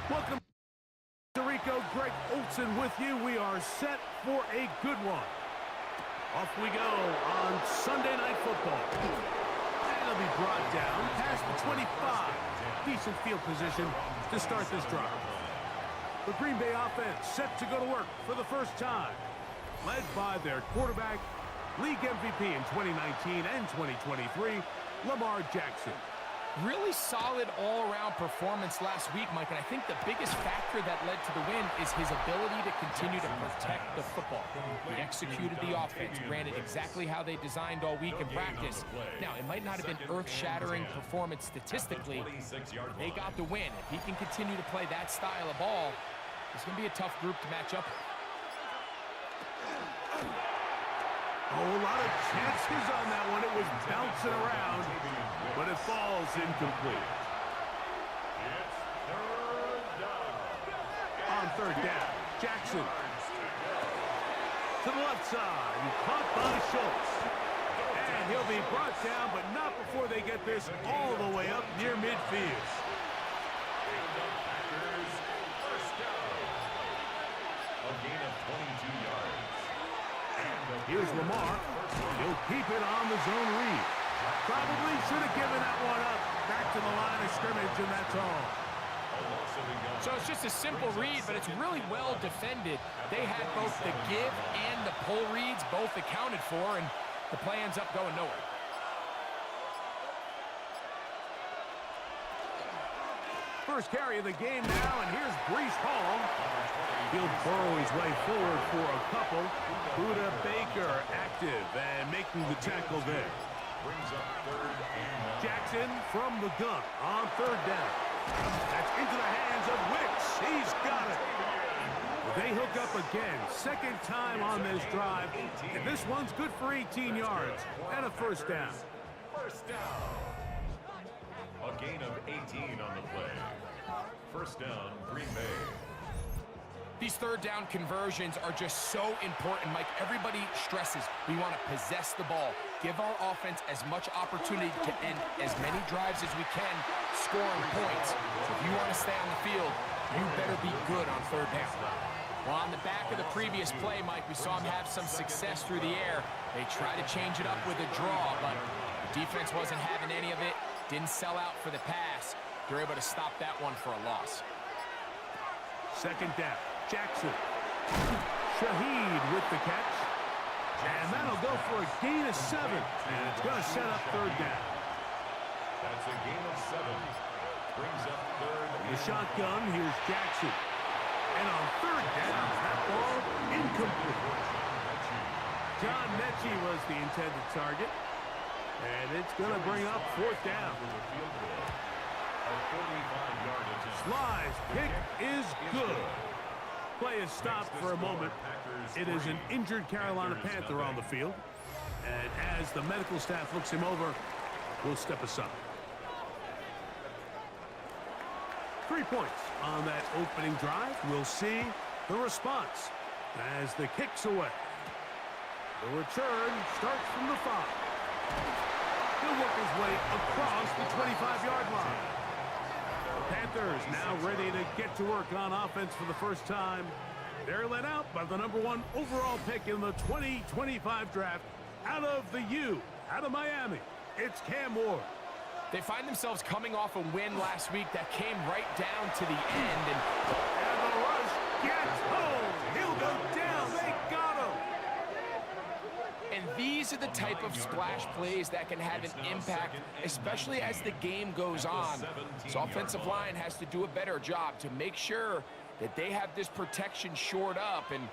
Welcome to Rico. Greg Olson with you. We are set for a good one. Off we go on Sunday Night Football. And it'll be brought down past the 25. Decent field position to start this drive. The Green Bay offense set to go to work for the first time. Led by their quarterback, league MVP in 2019 and 2023, Lamar Jackson. Really solid all-around performance last week, Mike, and I think the biggest factor that led to the win is his ability to continue to protect the football. He executed the offense, ran it exactly how they designed all week in practice. Now, it might not have been earth-shattering performance statistically, but they got the win. If he can continue to play that style of ball, it's going to be a tough group to match up with. Oh, a lot of chances on that one. It was bouncing around, but it falls incomplete. It's third down. On third down, Jackson. To the left side, caught by Schultz. And he'll be brought down, but not before they get this all the way up near midfield. Packers first down. A gain of 22 yards. Here's Lamar. He'll keep it on the zone read. Probably should have given that one up. Back to the line of scrimmage, and that's all. So it's just a simple read, but it's really well defended. They had both the give and the pull reads both accounted for, and the play ends up going nowhere. First carry of the game now, and here's Breece Hall. He'll burrow his way forward for a couple. Buda Baker active and making the tackle there. Brings up third and Jackson from the gun on third down. That's into the hands of Wicks. He's got it. They hook up again. Second time on this drive. And this one's good for 18 yards and a first down. First down. A gain of 18 on the play. First down, Green Bay. These third down conversions are just so important, Mike. Everybody stresses we want to possess the ball, give our offense as much opportunity to end as many drives as we can, scoring points. So if you want to stay on the field, you better be good on third down. Well, on the back of the previous play, Mike, we saw him have some success through the air. They tried to change it up with a draw, but the defense wasn't having any of it, didn't sell out for the pass. They're able to stop that one for a loss. Second down. Jackson. Shaheed with the catch. And that'll go for a gain of 7. And it's going to set up third down. That's a gain of 7. Brings up third. The shotgun, here's Jackson. And on third down, that ball incomplete. John Mechie was the intended target. And it's going to bring up fourth down. Sly's kick is good. Play is stopped for a moment. It is an injured Carolina Panther on the field. And as the medical staff looks him over, we'll step aside. 3 points on that opening drive. We'll see the response as the kick's away. The return starts from the 5. He'll work his way across the 25-yard line. Panthers now ready to get to work on offense for the first time. They're led out by the #1 overall pick in the 2025 draft out of the U Out of Miami, it's Cam Ward. They find themselves coming off a win last week that came right down to the end. And the rush gets home. He'll go down. They got him. And these are the type of splash plays that can have an impact, especially as the game goes on. This offensive line has to do a better job to make sure that they have this protection shored up and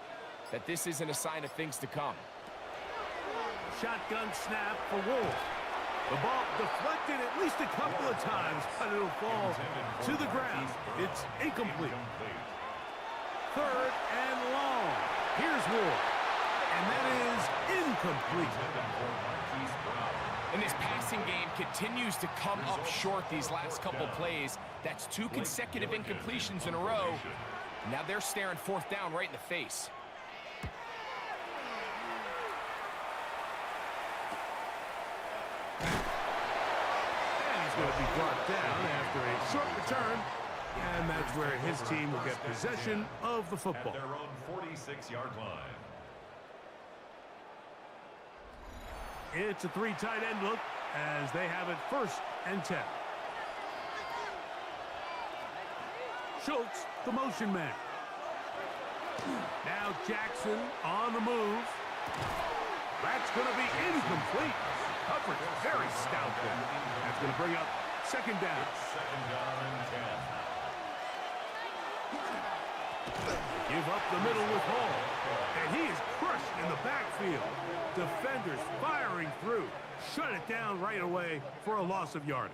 that this isn't a sign of things to come. Shotgun snap for Wolf. The ball deflected at least a couple of times, but it'll fall to the ground. It's incomplete. Third and long. Here's Wolf. And that is incomplete. And this passing game continues to come up short these last couple plays. That's 2 consecutive incompletions in a row. Now they're staring fourth down right in the face. Going to be brought down after a short return, and that's where his team will get possession of the football. At their own 46-yard line. It's a 3 tight end look as they have it 1st and 10. Schultz, the motion man. Now Jackson on the move. That's going to be incomplete. Coverage very stout there. That's going to bring up 2nd down. Second down and 10. Give up the middle with Hall. And he is crushed in the backfield. Defenders firing through. Shut it down right away for a loss of yardage.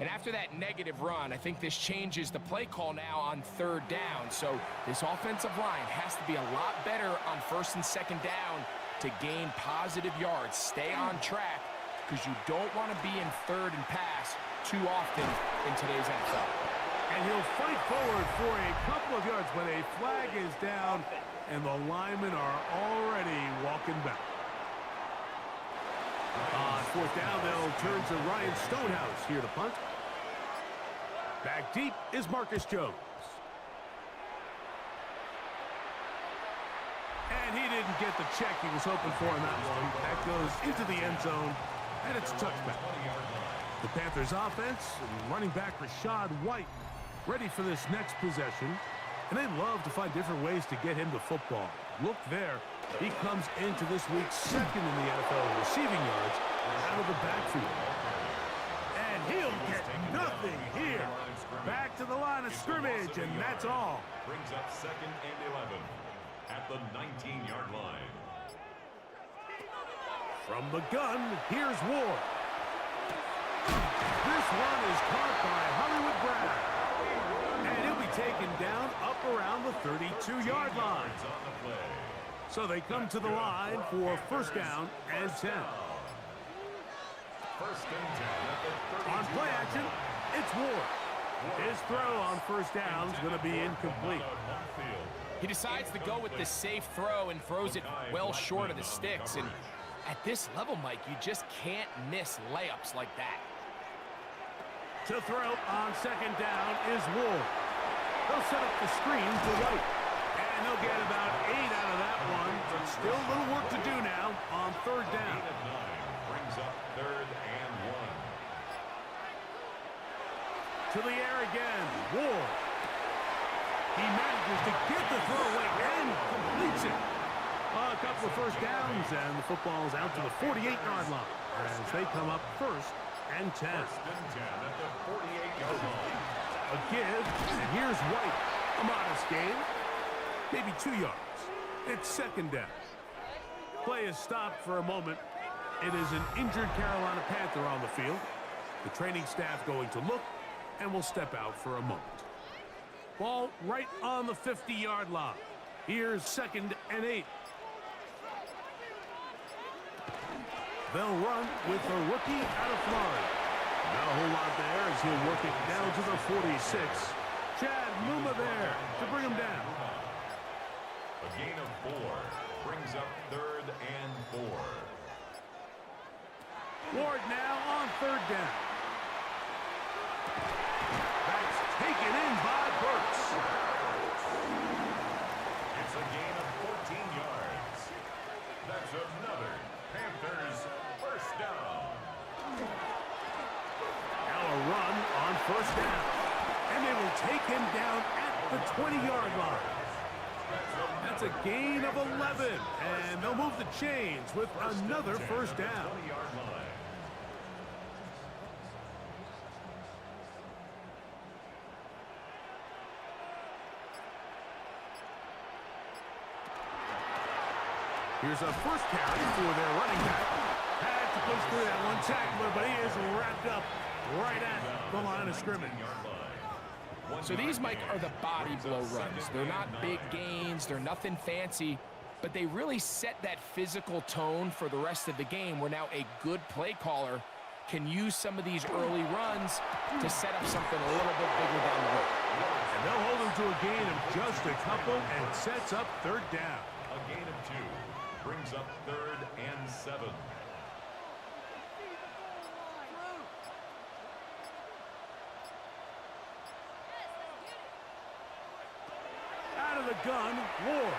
And after that negative run, I think this changes the play call now on 3rd down. So this offensive line has to be a lot better on 1st and 2nd down to gain positive yards. Stay on track because you don't want to be in 3rd and pass too often in today's NFL. And he'll fight forward for a couple of yards, but a flag is down, and the linemen are already walking back. On 4th down, they'll turn to Ryan Stonehouse here to punt. Back deep is Marcus Jones. And he didn't get the check he was hoping for in that one. That goes into the end zone, and it's a touchback. The Panthers offense and running back Rashad White ready for this next possession. And they love to find different ways to get him the football. Look there. He comes into this week 2nd in the NFL in receiving yards out of the backfield. And he'll get nothing here. Back to the line of scrimmage, and that's all. Brings up 2nd and 11 at the 19-yard line. From the gun, here's Ward. This one is caught by Hollywood Brown. And he'll be taken down up around the 32-yard line. So they come to the line for 1st down and 10. 1st and 10 On play action, it's Ward. His throw on 1st down is going to be incomplete. He decides to go with the safe throw and throws it well short of the sticks. And at this level, Mike, you just can't miss layups like that. To throw on 2nd down is Ward. They'll set up the screen to White. And they'll get about 8 out of that one. But still a little work to do now on 3rd down. Brings up 3rd and 1. To the air again, Ward. He manages to get the throw away and completes it. A couple of 1st downs, and the football is out to the 48-yard line as they come up 1st and 10. 1st and 10 at the 48-yard line. A give, and here's White. A modest gain, maybe 2 yards. It's 2nd down. Play is stopped for a moment. It is an injured Carolina Panther on the field. The training staff going to look and will step out for a moment. Ball right on the 50-yard line. Here's 2nd and 8. They'll run with the rookie out of Florida. Not a whole lot there as he'll work it down to the 46. Chad Muma there to bring him down. A gain of 4 brings up 3rd and 4. Ward now on 3rd down. That's taken in by Burks. It's a gain of 14 yards. That's another Panthers first down. And they will take him down at the 20-yard line. That's a gain of 11. And they'll move the chains with another first down. Here's a first carry for their running back. Had to push through that one tackler, but he is wrapped up right at the line of scrimmage. So these, Mike, are the body blow runs. They're not big gains. They're nothing fancy, but they really set that physical tone for the rest of the game where now a good play caller can use some of these early runs to set up something a little bit bigger down the road. And they'll hold him to a gain of just a couple and sets up third down. A gain of 2 brings up 3rd and 7. Out of the gun, Ward.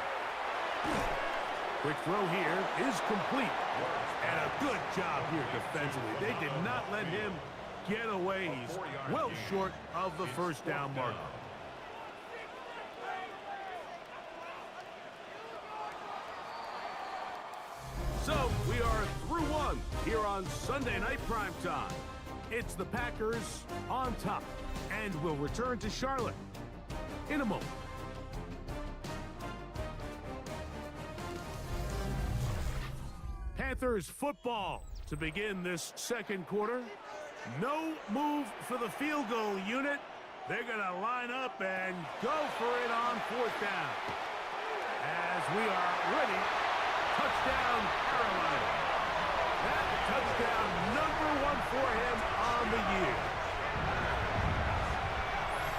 Quick throw here is complete. And a good job here defensively. They did not let him get away. He's well short of the first down marker. So we are through one here on Sunday Night Primetime. It's the Packers on top, and we'll return to Charlotte in a moment. Panthers football to begin this second quarter. No move for the field goal unit. They're going to line up and go for it on fourth down. As we are ready, touchdown Carolina. That touchdown number 1 for him on the year.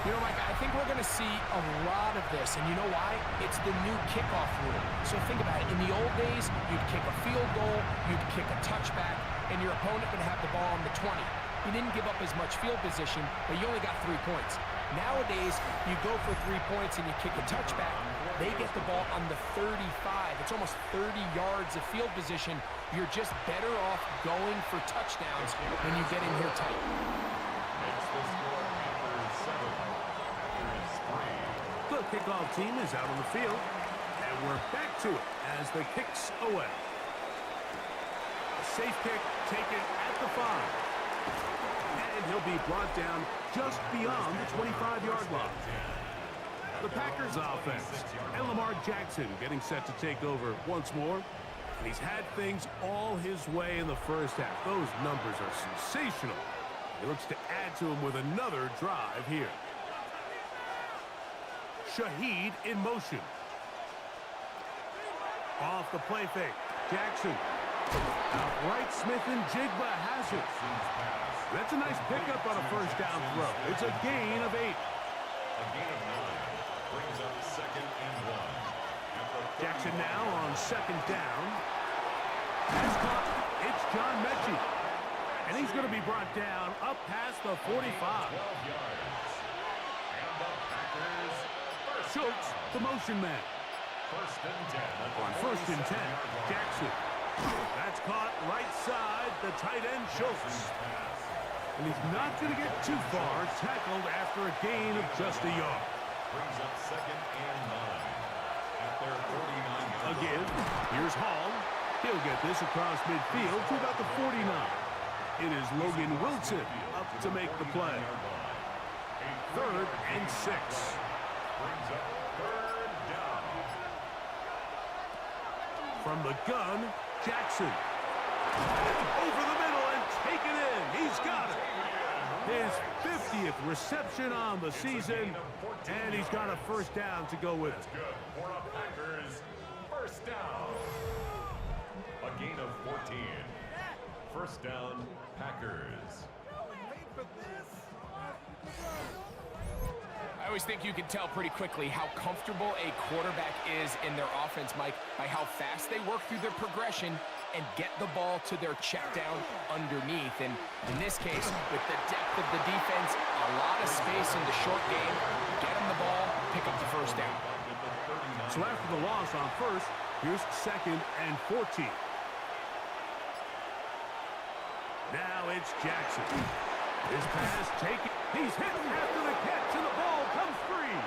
You know, Mike, I think we're going to see a lot of this, and you know why? It's the new kickoff rule. So think about it. In the old days, you'd kick a field goal, you'd kick a touchback, and your opponent would have the ball on the 20. You didn't give up as much field position, but you only got 3 points. Nowadays, you go for 3 points and you kick a touchback. They get the ball on the 35. It's almost 30 yards of field position. You're just better off going for touchdowns when you get in here tight. The kickoff team is out on the field, and we're back to it as the kick's away. A safe kick taken at the 5. And he'll be brought down just beyond the 25-yard line. The Packers offense and Lamar Jackson getting set to take over once more. And he's had things all his way in the first half. Those numbers are sensational. He looks to add to them with another drive here. Shaheed in motion. Off the play fake. Jackson. Outright Smith and Jigba has it. That's a nice pickup on a first down throw. It's a gain of 8. A gain of 9 brings up 2nd and 1. Jackson now on 2nd down. Has caught. It's John Mechie. And he's going to be brought down up past the 45. 12 yards. And the Packers Schultz, the motion man. 1st and 10. On 1st and 10, Jackson. That's caught right side, the tight end Schultz. And he's not going to get too far, tackled after a gain of just a yard. Brings up 2nd and 9 at their 49. Again, here's Hall. He'll get this across midfield to about the 49. It is Logan Wilson up to make the play. 3rd and 6. Brings up 3rd down. From the gun, Jackson. Over the middle and take it in. He's got it. His 50th reception on the season, and he's got a first down to go with it. Good. For the Packers, 1st down. A gain of 14. 1st down, Packers. I always think you can tell pretty quickly how comfortable a quarterback is in their offense, Mike, by how fast they work through their progression and get the ball to their check down underneath. And in this case, with the depth of the defense, a lot of space in the short game, get them the ball, pick up the first down. So after the loss on 1st, here's 2nd and 14. Now it's Jackson. His pass taken. He's hit after the catch, and the ball comes free.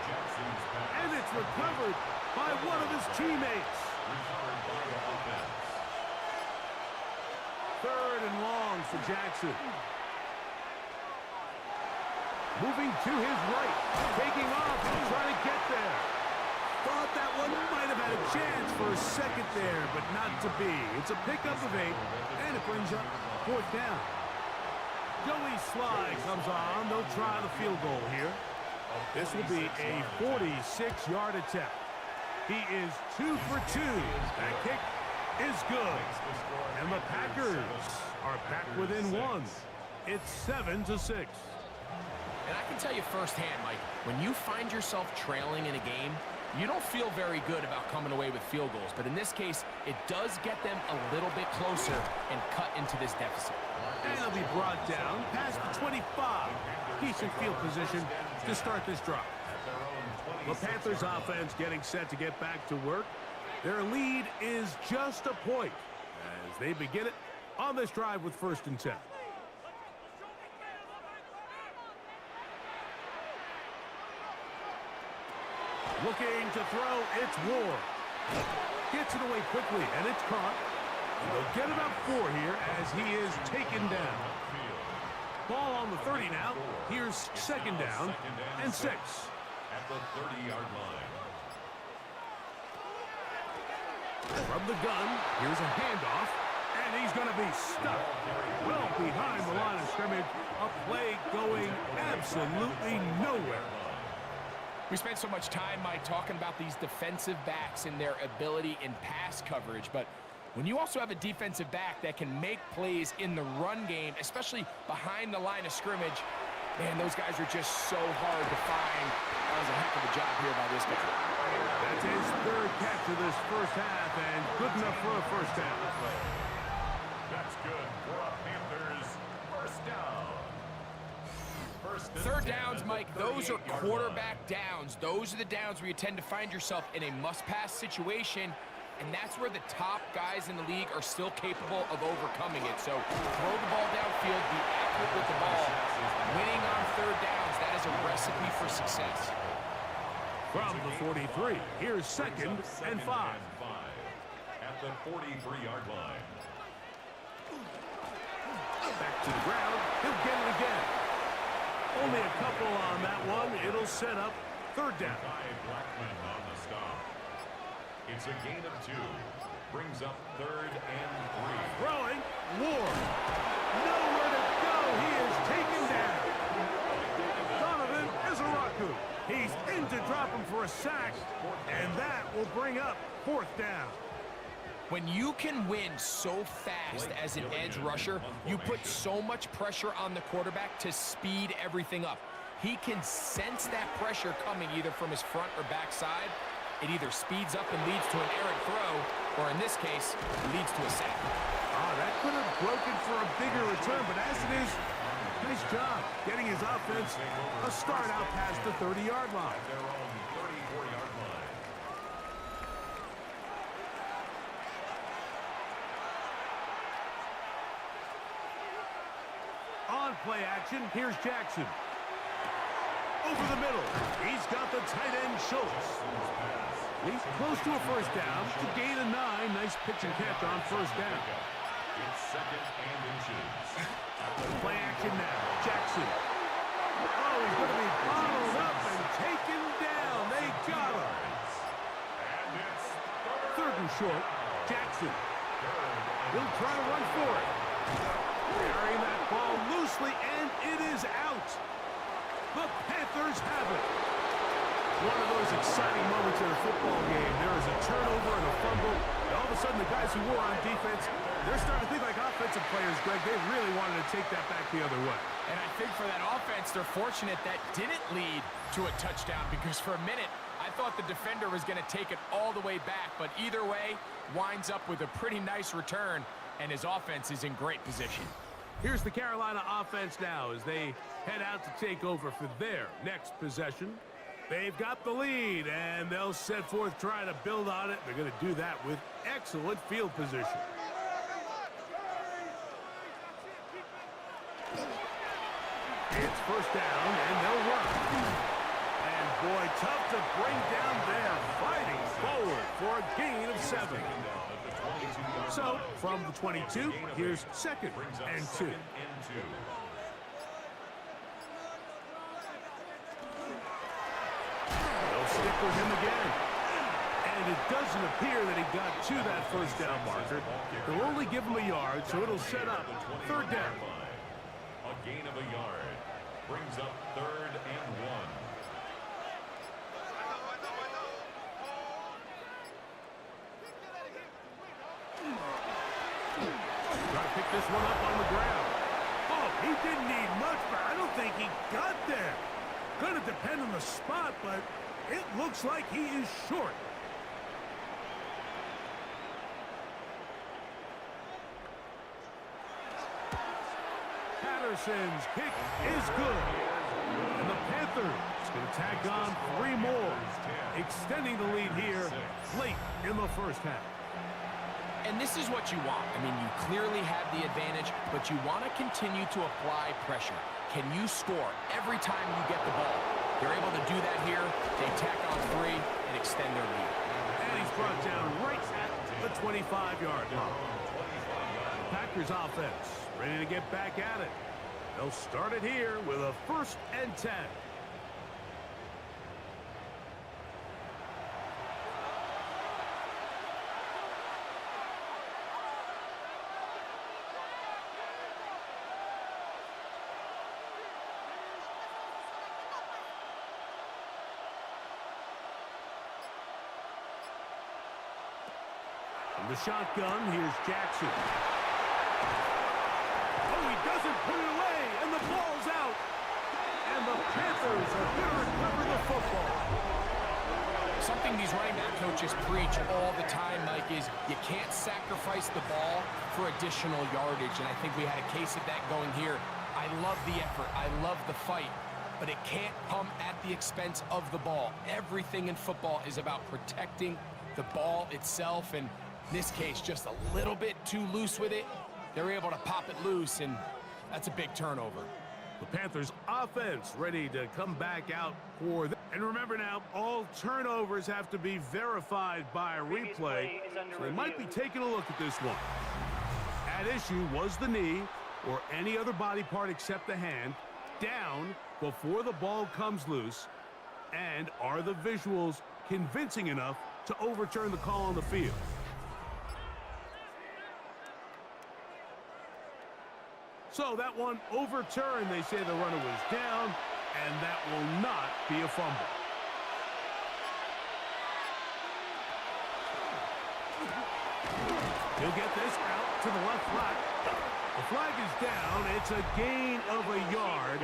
And it's recovered by one of his teammates. Third and long for Jackson. Moving to his right, taking off and trying to get there. Thought that one might have had a chance for a second there, but not to be. It's a pickup of 8, and it brings up 4th down. Joey Sly comes on. They'll try the field goal here. This will be a 46-yard attempt. He is 2 for 2. That kick is good. And the Packers are back within 1. It's 7-6. And I can tell you firsthand, Mike, when you find yourself trailing in a game, you don't feel very good about coming away with field goals. But in this case, it does get them a little bit closer and cut into this deficit. And he'll be brought down past the 25. Decent field position to start this drive. The Panthers offense getting set to get back to work. Their lead is just a point as they begin it on this drive with 1st and 10. Looking to throw, it's Ward. Gets it away quickly, and it's caught. And they'll get about 4 here as he is taken down. Ball on the 30 now. Here's 2nd down and 6. At the 30-yard line. From the gun, here's a handoff, and he's going to be stuck well behind the line of scrimmage. A play going absolutely nowhere. We spent so much time, Mike, talking about these defensive backs and their ability in pass coverage, but when you also have a defensive back that can make plays in the run game, especially behind the line of scrimmage, man, those guys are just so hard to find. That was a heck of a job here by this guy. That's his 3rd catch of this first half, and good enough for a 1st down. That's good for a Panthers 1st down. 3rd downs, Mike, those are quarterback downs. Those are the downs where you tend to find yourself in a must-pass situation, and that's where the top guys in the league are still capable of overcoming it. So throw the ball downfield, be accurate with the ball. Winning on 3rd downs, that is a recipe for success. From the 43, here's 2nd and 5. At the 43-yard line. Back to the ground. He'll get it again. Only a couple on that one. It'll set up 3rd down. Blackman on the stop. It's a gain of 2. Brings up 3rd and 3. Throwing. Ward. Nowhere to go. He is taken down. Donovan Izaraku. He's in to drop him for a sack, and that will bring up 4th down. When you can win so fast as an edge rusher, you put so much pressure on the quarterback to speed everything up. He can sense that pressure coming either from his front or back side. It either speeds up and leads to an errant throw, or in this case, leads to a sack. That could have broken for a bigger return, but as it is, nice job getting his offense a start out past the 30-yard line. Their own 34-yard line. On play action, here's Jackson. Over the middle, he's got the tight end Schultz. He's close to a 1st down to gain a 9. Nice pitch and catch on 1st down. It's 2nd and inches. Play action now, Jackson. Oh, he's going to be bottled up and taken down. They got him. And it's 3rd and short, Jackson. He'll try to run for it. Carrying that ball loosely, and it is out. The Panthers have it. One of those exciting moments in a football game. There is a turnover and a fumble. And all of a sudden, the guys who were on defense, they're starting to think like offensive players, Greg. They really wanted to take that back the other way. And I think for that offense, they're fortunate that didn't lead to a touchdown, because for a minute, I thought the defender was going to take it all the way back. But either way, winds up with a pretty nice return, and his offense is in great position. Here's the Carolina offense now as they head out to take over for their next possession. They've got the lead, and they'll set forth trying to build on it. They're going to do that with excellent field position. It's first down, and they'll run. And boy, tough to bring down there, fighting forward for a gain of 7. So, from the 22, here's 2nd and 2. They'll stick with him again. And it doesn't appear that he got to that first down marker. They'll only give him a yard, so it'll set up 3rd down. A gain of a yard brings up 3rd and 1. Try to pick this one up on the ground. Oh, he didn't need much, but I don't think he got there. Gonna depend on the spot, but it looks like he is short. Patterson's kick is good. And the Panthers going to tack on 3 more, extending the lead here late in the first half. And this is what you want. I mean, you clearly have the advantage, but you want to continue to apply pressure. Can you score every time you get the ball? They're able to do that here. They tack on 3 and extend their lead. And he's brought down right at the 25-yard line. Packers offense ready to get back at it. They'll start it here with a 1st and 10. From the shotgun, here's Jackson. Oh, he doesn't put it away, and the ball's out. And the Panthers are going to recover the football. Something these running back coaches preach all the time, Mike, is you can't sacrifice the ball for additional yardage, and I think we had a case of that going here. I love the effort. I love the fight, but it can't come at the expense of the ball. Everything in football is about protecting the ball itself, and in this case, just a little bit too loose with it. They're able to pop it loose, and that's a big turnover. The Panthers offense ready to come back out for this. And remember now, all turnovers have to be verified by a replay, so they might be taking a look at this one. At issue was the knee or any other body part except the hand down before the ball comes loose, and are the visuals convincing enough to overturn the call on the field? So that one overturned. They say the runner was down, and that will not be a fumble. He'll get this out to the left flat. The flag is down. It's a gain of a yard,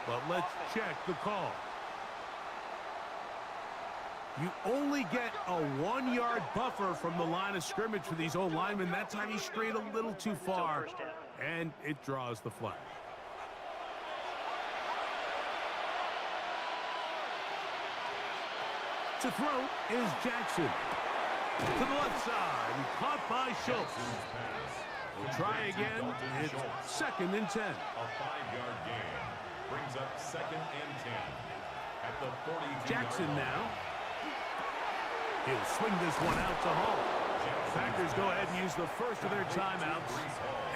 but let's check the call. You only get a 1-yard buffer from the line of scrimmage for these old linemen. That time he strayed a little too far, and it draws the flag. To throw is Jackson. To the left side, caught by Schultz. We'll try again. It's 2nd and 10. A 5-yard gain brings up 2nd and 10 at the 42. Jackson now. He'll swing this one out to Hall. Packers go ahead and use the first of their timeouts.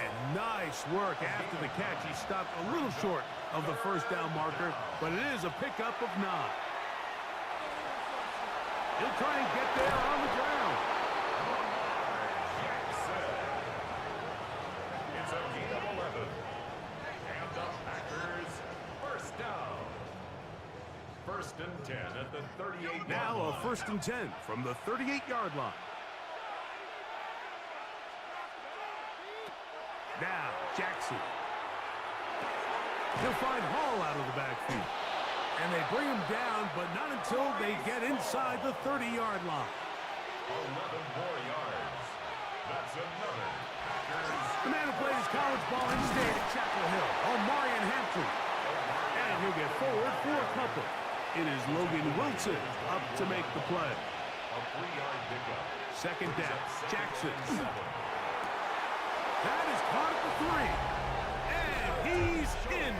And nice work after the catch. He stopped a little short of the first down marker, but it is a pickup of 9. He'll try and get there on the ground. It's a gain of 11. And the Packers first down. 1st and 10 at the 38-yard line. Now a 1st and 10 from the 38-yard line. Now Jackson. He'll find Hall out of the backfield. And they bring him down, but not until they get inside the 30-yard line. 11 more yards. That's another Packers. The man who played his college ball in state at Chapel Hill, Omarion Hampton. And he'll get forward for a couple. It is Logan Wilson up to make the play. A 3-yard pickup. 2nd down, Jackson. That is caught at the 3. And he's in.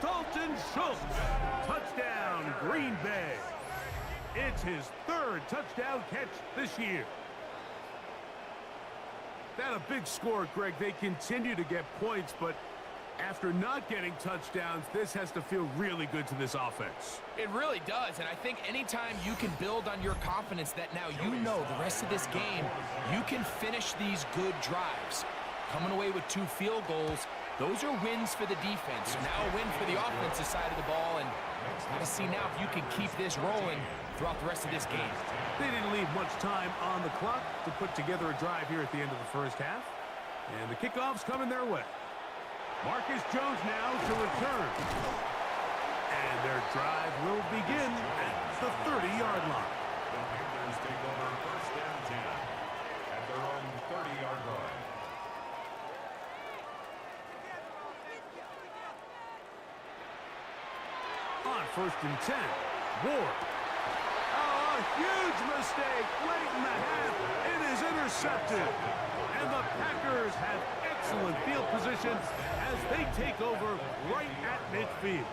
Dalton Schultz. Touchdown, Green Bay. It's his third touchdown catch this year. That a big score, Greg. They continue to get points, but after not getting touchdowns, this has to feel really good to this offense. It really does, and I think anytime you can build on your confidence that now you know the rest of this game, you can finish these good drives. Coming away with 2 field goals, those are wins for the defense. So now a win for the offensive side of the ball, and got to see now if you can keep this rolling throughout the rest of this game. They didn't leave much time on the clock to put together a drive here at the end of the first half, and the kickoff's coming their way. Marcus Jones now to return. And their drive will begin at the 30-yard line. The Panthers take over first and 10 at their own 30-yard line. On first and 10, Ward. Oh, a huge mistake late in the half. It is intercepted. And the Packers have excellent field position as they take over right at midfield.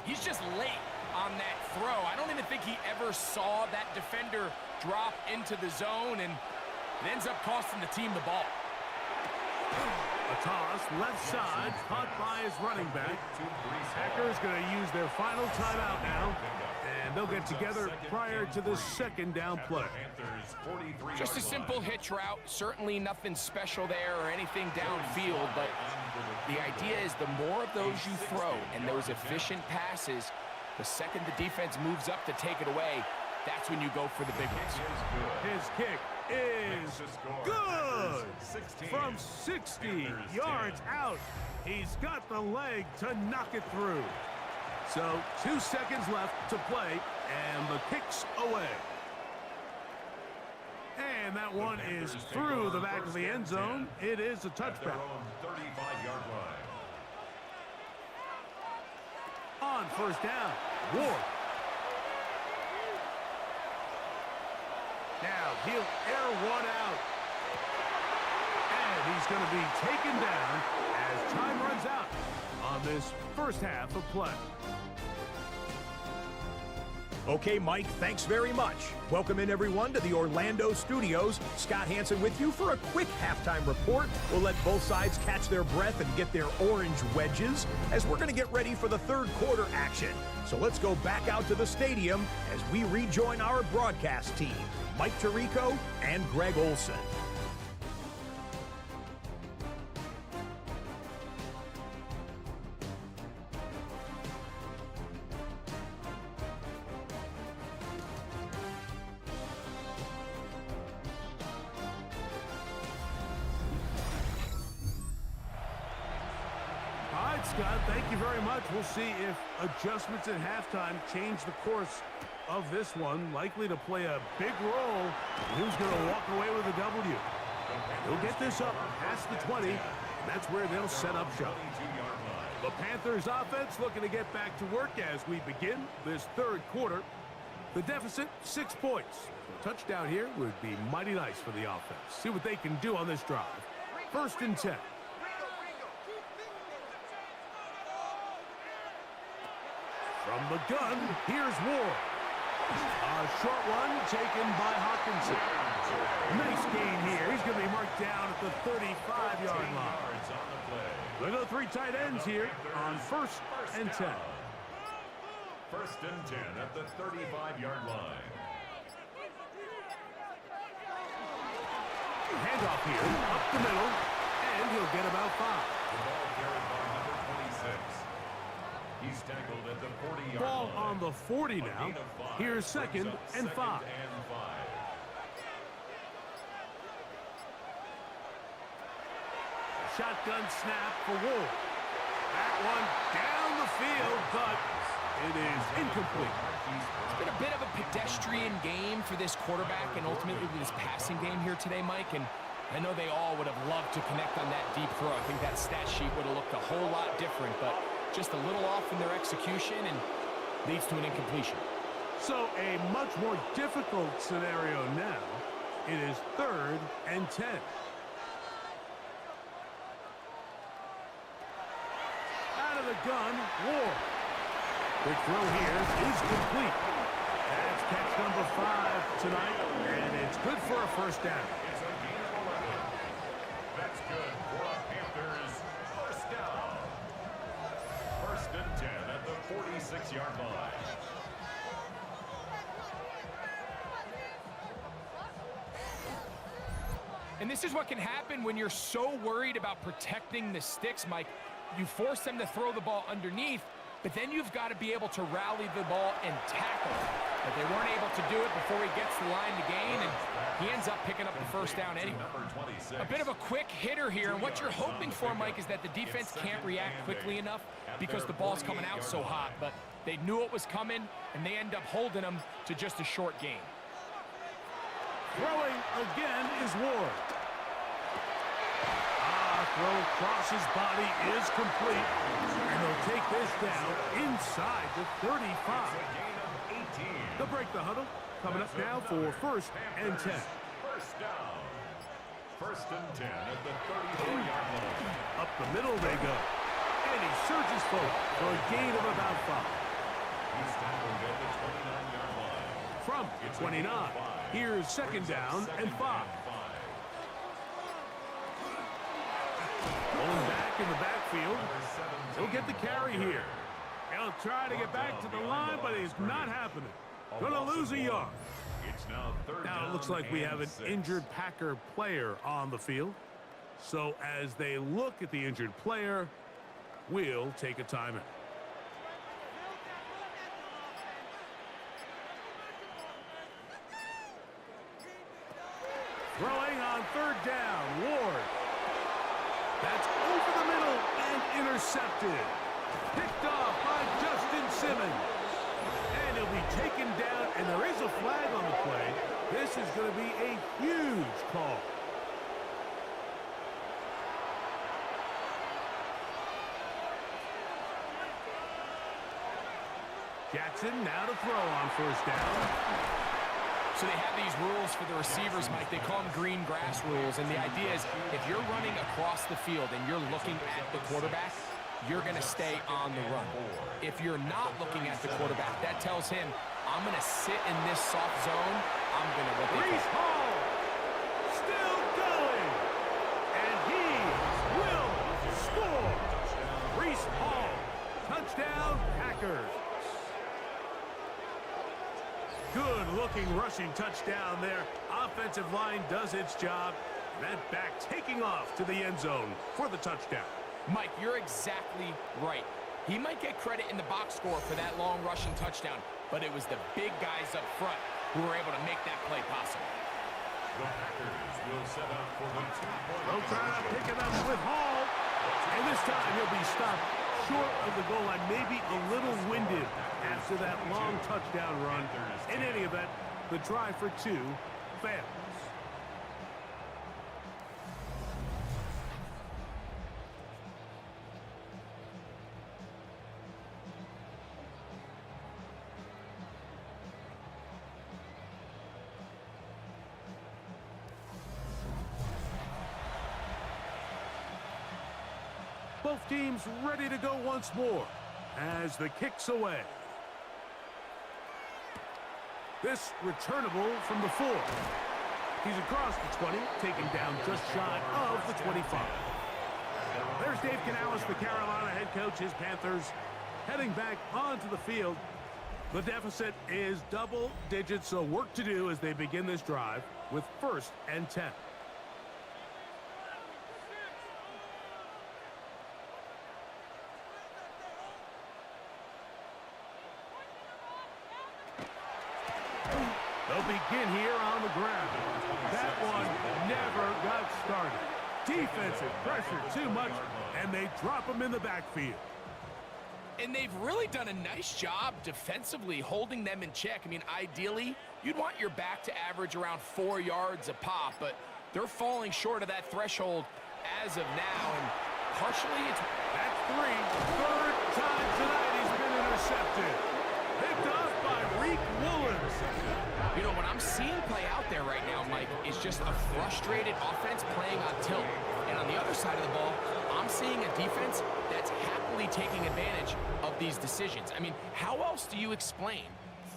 He's just late on that throw. I don't even think he ever saw that defender drop into the zone, and it ends up costing the team the ball. A toss, left side, caught by his running back. Packers going to use their final timeout now, and they'll get together prior to the second down play. Just a simple hitch route. Certainly nothing special there or anything downfield, but the idea is the more of those you throw and those efficient passes, the second the defense moves up to take it away, that's when you go for the big ones. His kick is good from 60 yards out. He's got the leg to knock it through. So 2 seconds left to play, and the kick's away. And that one is through the back of the end zone. It is a touchback. 35-yard line. On first down, Ward. Now he'll air one out. And he's going to be taken down as time runs out on this first half of play. Okay, Mike, thanks very much. Welcome in, everyone, to the Orlando studios. Scott Hansen with you for a quick halftime report. We'll let both sides catch their breath and get their orange wedges as we're going to get ready for the third quarter action. So let's go back out to the stadium as we rejoin our broadcast team, Mike Tirico and Greg Olson. Scott, thank you very much. We'll see if adjustments at halftime change the course of this one. Likely to play a big role. Who's going to walk away with a W? They'll get this up past the 20. And that's where they'll set up shop. The Panthers offense looking to get back to work as we begin this third quarter. The deficit, 6 points. A touchdown here would be mighty nice for the offense. See what they can do on this drive. First and 10. From the gun, here's Ward. A short one taken by Hawkinson. Nice gain here. He's going to be marked down at the 35-yard line. Look at the 3 tight ends here on first and 10. First and 10 at the 35-yard line. Handoff here, up the middle, and he'll get about 5. The ball carried by number 26. He's tackled at the 40-yard line. Ball on the 40 now. Here's second and 5. Shotgun snap for Wolf. That one down the field, but it is incomplete. It's been a bit of a pedestrian game for this quarterback and ultimately this passing game here today, Mike. And I know they all would have loved to connect on that deep throw. I think that stat sheet would have looked a whole lot different, but just a little off in their execution and leads to an incompletion. So a much more difficult scenario now. It is 3rd and 10. Out of the gun, Ward. The throw here is complete. That's catch number 5 tonight, and it's good for a first down. It's a gain of 11. That's good for a Panthers first down. 1st and 10 at the 46-yard line. And this is what can happen when you're so worried about protecting the sticks, Mike. You force them to throw the ball underneath, but then you've got to be able to rally the ball and tackle. But they weren't able to do it before he gets the line to gain, and he ends up picking up the first down anyway. A bit of a quick hitter here, and what you're hoping for, Mike, is that the defense can't react quickly enough because the ball's coming out so hot. But they knew it was coming, and they end up holding them to just a short gain. Throwing again is Ward. Throw across his body is complete. And they'll take this down inside the 35. They'll break the huddle. Coming up now for 1st and 10. First down. 1st and 10 at the 34-yard line. Up the middle they go. And he surges forward for a gain of about 5. He's tackled at the 29-yard line. From 29, here's 2nd down and 5. Going back in the backfield. He'll get the carry here. He'll try to get back to the line, but it's not happening. Gonna lose a yard. Now it looks like we have an injured Packer player on the field. So as they look at the injured player, we'll take a timeout. Throwing on 3rd down, Ward. That's over the middle and intercepted. Picked off by Justin Simmons. And he'll be taken down, and there is a flag on the play. This is going to be a huge call. Jackson now to throw on 1st down. So they have these rules for the receivers, Mike. They call them green grass rules. And the idea is if you're running across the field and you're looking at the quarterback, you're going to stay on the run. If you're not looking at the quarterback, that tells him, I'm going to sit in this soft zone. I'm going to Breece Hall still going. And he will score. Breece Hall. Touchdown, Packers. Good-looking rushing touchdown there. Offensive line does its job. That back taking off to the end zone for the touchdown. Mike, you're exactly right. He might get credit in the box score for that long rushing touchdown, but it was the big guys up front who were able to make that play possible. The Packers will set up for the 2-point. They'll try to pick it up with Hall. And this time he'll be stopped short of the goal line, maybe a little winded after that long touchdown run. In any event, the try for 2 fails. Both teams ready to go once more as the kick's away. This returnable from the 4. He's across the 20, taken down just shy of the 25. There's Dave Canales, the Carolina head coach. His Panthers heading back onto the field. The deficit is double digits, so work to do as they begin this drive with 1st and 10. They'll begin here on the ground. That one never got started. Defensive pressure too much, and they drop him in the backfield. And they've really done a nice job defensively holding them in check. I mean, ideally, you'd want your back to average around 4 yards a pop, but they're falling short of that threshold as of now, and partially it's... That's 3. 3rd time tonight he's been intercepted. Picked off by by Reek Woolens. You know, what I'm seeing play out there right now, Mike, is just a frustrated offense playing on tilt. And on the other side of the ball, I'm seeing a defense that's happily taking advantage of these decisions. I mean, how else do you explain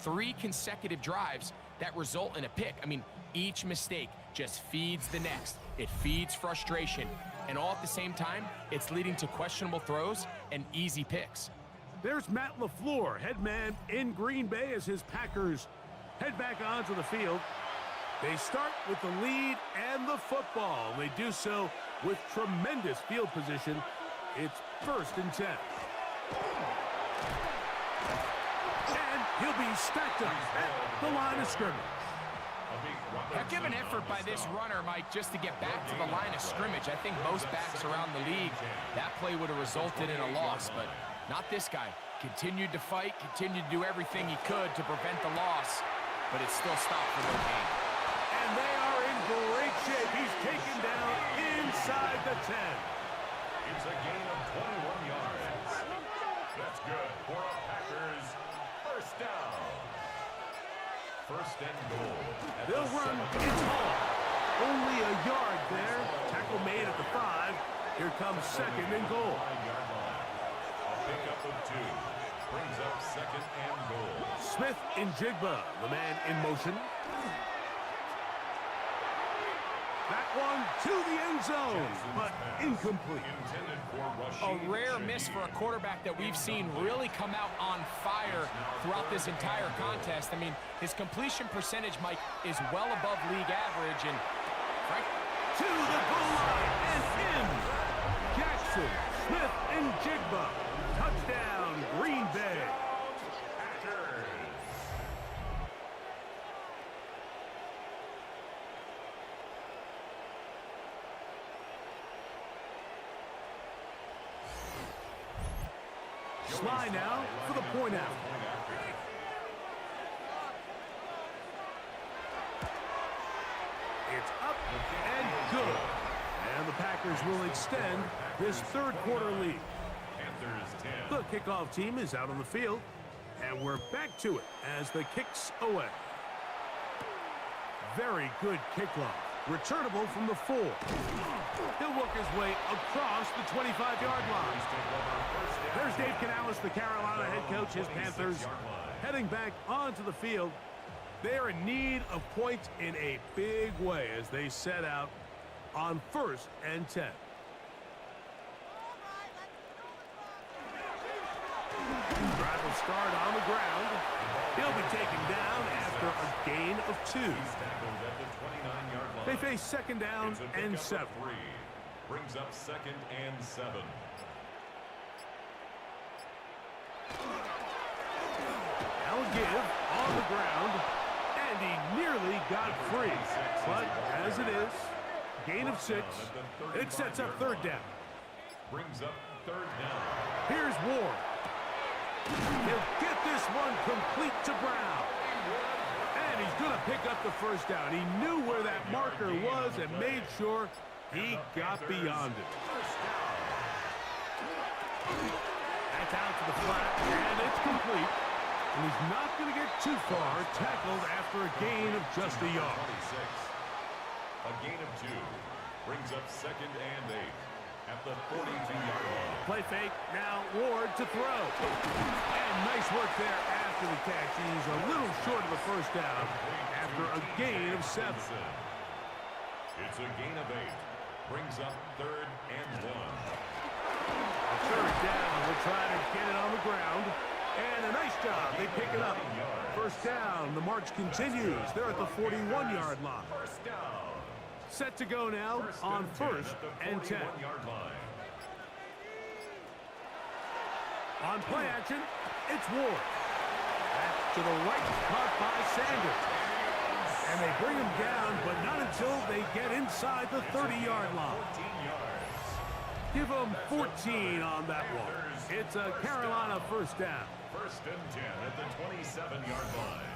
3 consecutive drives that result in a pick? I mean, each mistake just feeds the next. It feeds frustration. And all at the same time, it's leading to questionable throws and easy picks. There's Matt LaFleur, head man in Green Bay, as his Packers head back onto the field. They start with the lead and the football. They do so with tremendous field position. It's 1st and 10. And he'll be stacked up at the line of scrimmage. Heck of an effort by this runner, Mike, just to get back to the line of scrimmage. I think most backs around the league, that play would have resulted in a loss, but not this guy. Continued to fight, continued to do everything he could to prevent the loss, but it still stopped for no gain. And they are in great shape. He's taken down inside the 10. It's a gain of 21 yards. That's good for a Packers first down. 1st and goal. They'll run. It's Hall. Only a yard there. Tackle made at the 5. Here comes 2nd and goal. 5-yard line. A pickup of 2. Brings up 2nd and goal. Smith in Jigba, the man in motion. That one to the end zone, but incomplete. Intended for A rare miss for a quarterback that we've seen really come out on fire throughout this entire contest. I mean, his completion percentage, Mike, is well above league average, and Frank, To the goal line and in. Jackson, Smith, and Jigba. Touchdown, Green Bay. Packers. Sly now for the point out. It's up and good. And the Packers will extend this 3rd quarter lead. Panthers 10. The kickoff team is out on the field, and we're back to it as the kicks away. Very good kickoff. Returnable from the 4. He'll work his way across the 25-yard line. There's Dave Canales, the Carolina head coach. His Panthers heading back onto the field. They are in need of points in a big way as they set out on 1st and 10. Drive will start on the ground. He'll be taken down after a gain of 2. They face 2nd down and 7. Brings up 2nd and 7. Now give on the ground, and he nearly got free. But as it is, gain of 6. It sets up 3rd down. Brings up 3rd down. Here's Ward. He'll get this one complete to Brown. And he's going to pick up the 1st down. He knew where that marker was and made sure he got beyond it. That's out to the flat, and it's complete. And he's not going to get too far, tackled after a gain of just a yard. 26. A gain of 2. Brings up 2nd and 8 at the 42-yard line. Play fake, now Ward to throw. And nice work there after the catch. He's a little short of the 1st down after a gain of 7. It's a gain of 8. Brings up 3rd and 1. A 3rd down, we'll try to get it on the ground. And a nice job, they pick it up. 1st down, the march continues. They're at the 41-yard line. 1st down. Set to go now on 1st and 10. On play action, it's Ward. Back to the right, caught by Sanders. And they bring him down, but not until they get inside the 30-yard line. 14 yards. Give them 14 on that one. It's a Carolina 1st down. 1st and 10 at the 27-yard line.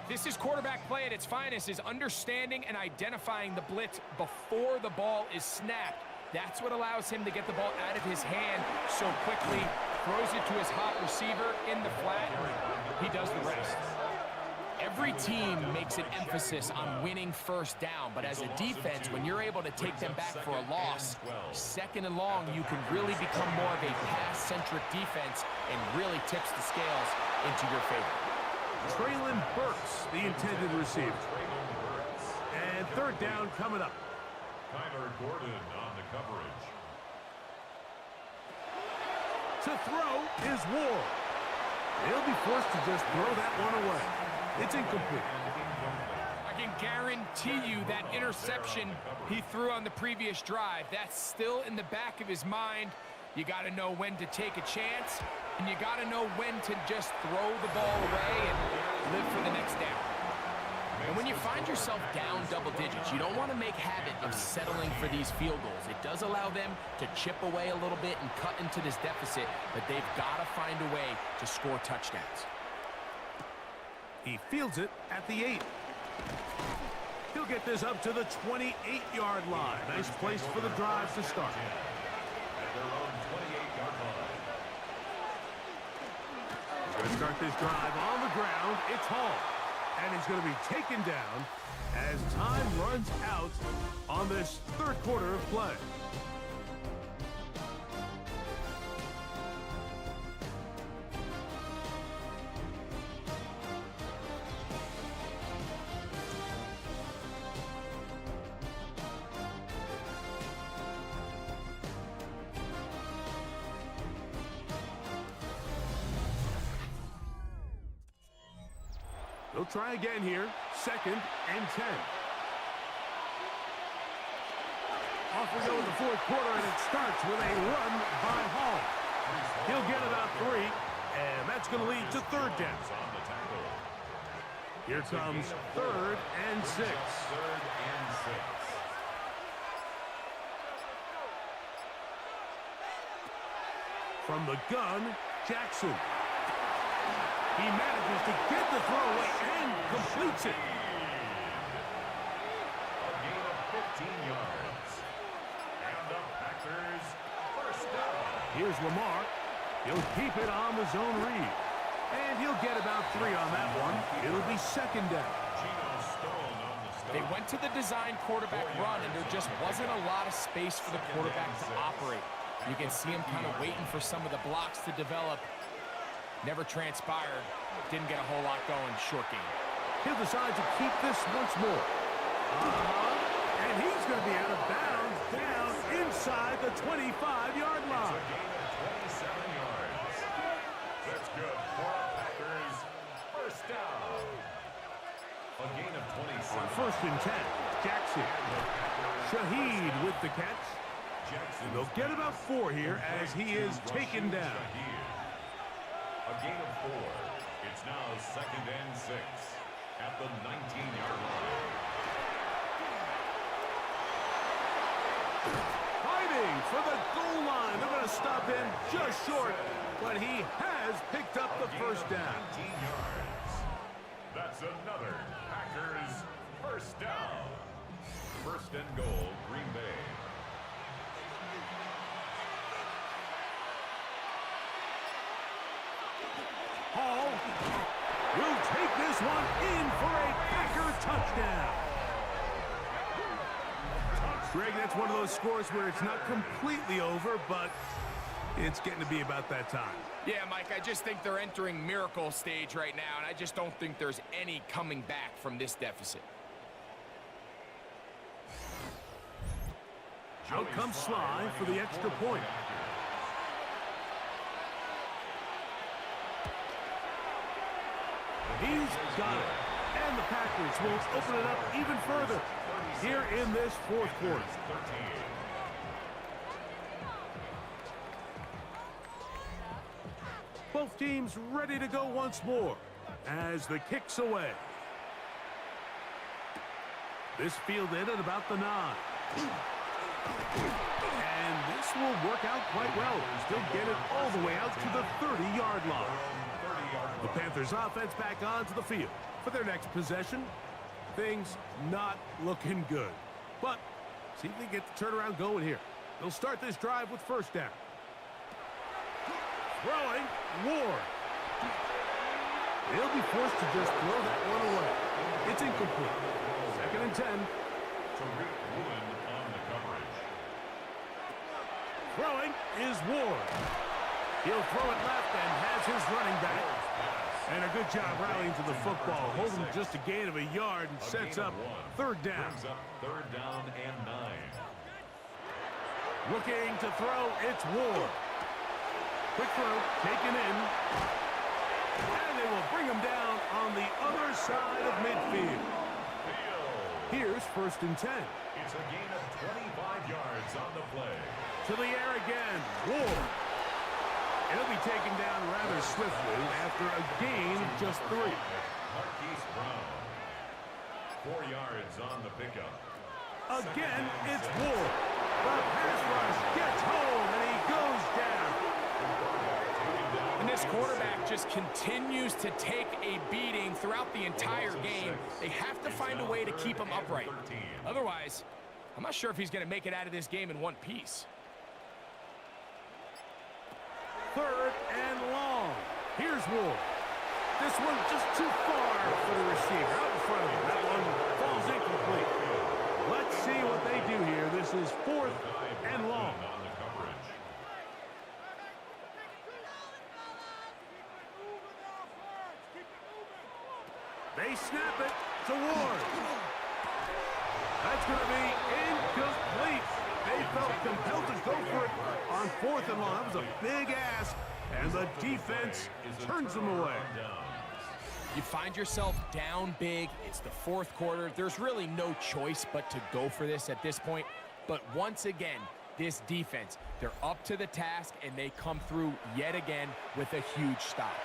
this is quarterback play at its finest, is understanding and identifying the blitz before the ball is snapped. That's what allows him to get the ball out of his hand so quickly throws it to his hot receiver in the flat. He does the rest. Every team makes an emphasis on winning first down, but as a defense, when you're able to take them back for a loss, second and long, you can really become more of a pass-centric defense and really tips the scales into your favor. Traylon Burks, the intended receiver. And third down coming up. Kyler Gordon on the coverage. To throw is Ward. He'll be forced to just throw that one away. It's incomplete. I can guarantee you that interception he threw on the previous drive, that's still in the back of his mind. You got to know when to take a chance, and you got to know when to just throw the ball away and live for the next down. And when you find yourself down double digits, you don't want to make habit of settling for these field goals. It does allow them to chip away a little bit and cut into this deficit, but they've got to find a way to score touchdowns. He fields it at the 8. He'll get this up to the 28-yard line. Nice place for the drive to start. At their own 28-yard line. He's going to start this drive on the ground. It's Hall. And he's going to be taken down as time runs out on this third quarter of play. They'll try again here. 2nd and 10. Off we go in the fourth quarter, and it starts with a run by Hall. He'll get about 3, and that's going to lead to third down. Here comes 3rd and 6. 3rd and 6. From the gun, Jackson. He manages to get the throw away and completes it. A gain of 15 yards. And the Packers first down. Here's Lamar. He'll keep it on the zone read. And he'll get about 3 on that one. It'll be 2nd down. They went to the design quarterback run, and there just wasn't a lot of space for the quarterback to operate. You can see him kind of waiting for some of the blocks to develop. Never transpired. Didn't get a whole lot going. Short game. He'll decide to keep this once more. And he's going to be out of bounds down inside the 25-yard line. It's a gain of 27 yards. That's good for the Packers. First down. A gain of 27. On 1st and 10, Jackson. Shaheed with the catch. And they'll get about 4 here as he is taken down. A gain of 4. It's now 2nd and 6 at the 19-yard line. Fighting for the goal line. They're going to stop him just short, but he has picked up the first down. 19 yards. That's another Packers first down. 1st and goal, Green Bay. Hall will take this one in for a Packer touchdown. Greg, that's one of those scores where it's not completely over, but it's getting to be about that time. Yeah, Mike, I just think they're entering miracle stage right now, and I just don't think there's any coming back from this deficit. Out comes Sly for the extra point. He's got it. And the Packers will open it up even further here in this fourth quarter. Both teams ready to go once more as the kick's away. This fielded at about the 9. And this will work out quite well. Still get it all the way out to the 30-yard line. The Panthers offense back onto the field for their next possession. Things not looking good. But see if they get the turnaround going here. They'll start this drive with first down. Throwing, Ward. He'll be forced to just throw that one away. It's incomplete. 2nd and 10. Tariq Woolen on the coverage. Throwing is Ward. He'll throw it left and has his running back. And a good job rallying to the football. Holding just a gain of a yard and sets up 3rd down. Brings up 3rd down and 9. Looking to throw, it's Ward. Quick throw, taken in. And they will bring him down on the other side of midfield. Here's 1st and 10. It's a gain of 25 yards on the play. To the air again, Ward. He'll be taken down rather swiftly after a gain of just 3. Marquise Brown. 4 yards on the pickup. Again, it's Ward. The pass rush gets home, and he goes down. And this quarterback just continues to take a beating throughout the entire game. They have to find a way to keep him upright. Otherwise, I'm not sure if he's going to make it out of this game in one piece. 3rd and long. Here's Ward. This one just too far for the receiver. Out in front of him. That one falls incomplete. Let's see what they do here. This is 4th and long. They snap it to Ward. That's going to be incomplete. They felt compelled to go for it on 4th and long. That was a big ask, and the defense turns them away. You find yourself down big. It's the 4th quarter. There's really no choice but to go for this at this point. But once again, this defense, they're up to the task, and they come through yet again with a huge stop.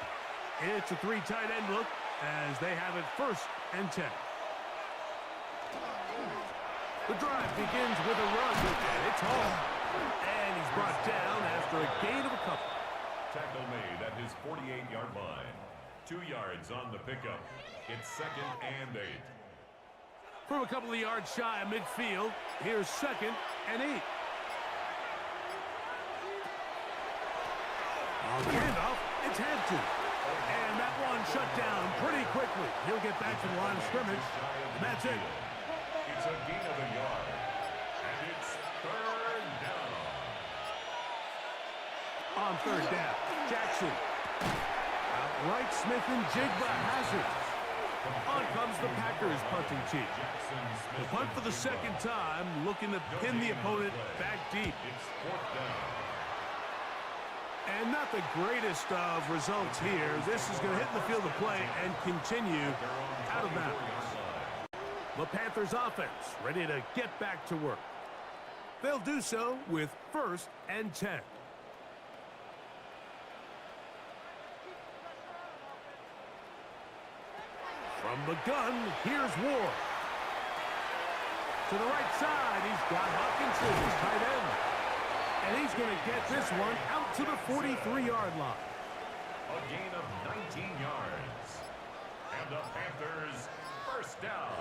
It's a 3 tight end look as they have it 1st and 10. The drive begins with a run, and it's home. And he's brought down after a gain of a couple. Tackle made at his 48-yard line. 2 yards on the pickup. It's 2nd and 8. From a couple of yards shy of midfield, here's 2nd and 8. On the handoff, it's Hampton. And that one shut down pretty quickly. He'll get back to the line of scrimmage, and that's it. It's a gain of a yard. And it's 3rd down. On 3rd down, Jackson. Outright Smith and Jigba has it. On comes the Packers punting team. The punt for the 2nd time, looking to pin the opponent back deep. It's 4th down. And not the greatest of results here. This is going to hit the field of play and continue out of bounds. The Panthers offense ready to get back to work. They'll do so with 1st and 10. From the gun, here's Ward. To the right side, he's got Hopkinson, his tight end. And he's going to get this one out to the 43-yard line. A gain of 19 yards. And the Panthers 1st down.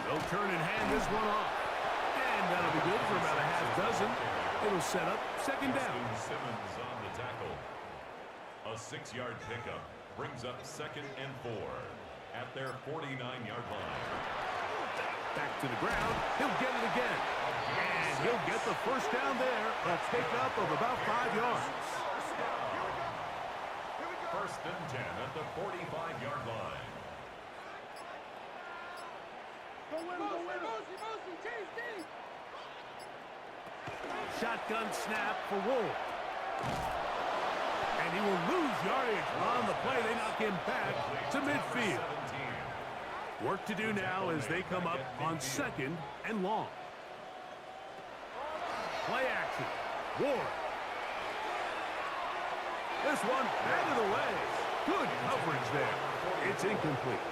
They'll turn and hand this one off. And that'll be good for about a half dozen. It'll set up 2nd down. Simmons on the tackle. A 6-yard pickup brings up 2nd and 4 at their 49-yard line. Back to the ground. He'll get it again. And he'll get the 1st down there. A pickup of about 5 yards. 1st and 10 at the 45-yard line. Shotgun snap for Wolf. And he will lose yardage on the play. They knock him back to midfield. Work to do now as they come up on 2nd and long. Play action. Ward. This one batted away. Good coverage there. It's incomplete.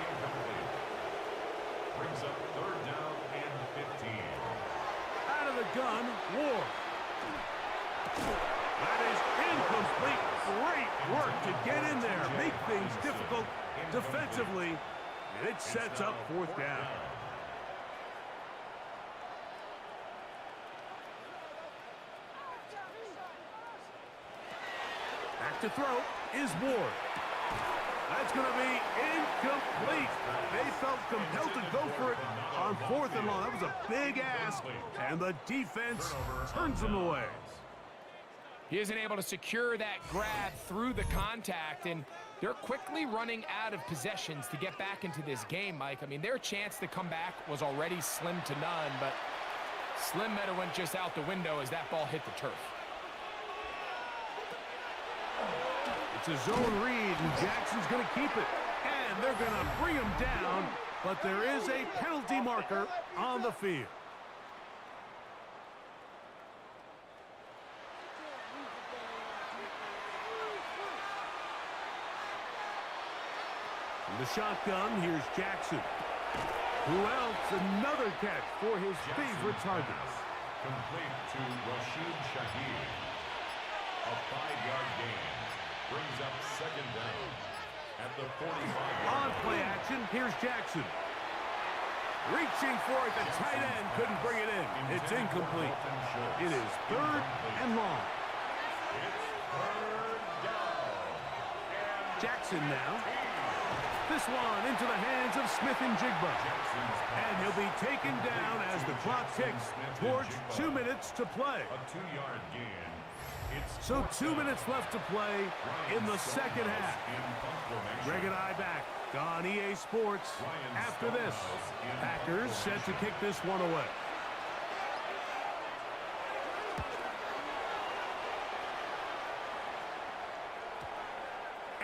Brings up 3rd down and 15. Out of the gun, Ward. That is incomplete. Great work to get in there. Make things difficult defensively. And it sets up 4th down. to throw is Ward. That's going to be incomplete. They felt compelled to go for it on 4th and long. That was a big ask, and the defense turns them away. He isn't able to secure that grab through the contact, and they're quickly running out of possessions to get back into this game, Mike. I mean, their chance to come back was already slim to none, but slim better went just out the window as that ball hit the turf. It's a zone read, and Jackson's going to keep it. And they're going to bring him down, but there is a penalty marker on the field. In the shotgun, here's Jackson. Who else? Another catch for his favorite targets. Complete to Rashid Shaheed. A 5-yard gain. Brings up 2nd down at the 45-yard On play action, here's Jackson. Reaching for it, the tight end couldn't bring it in. It's incomplete. It is 3rd and long. It's 3rd down. Jackson now. This one into the hands of Smith and Jigba. And he'll be taken down as the clock ticks towards 2 minutes to play. A 2-yard gain. So 2 minutes left to play in the second half. Greg and I back on EA Sports after this. Packers set to kick this one away.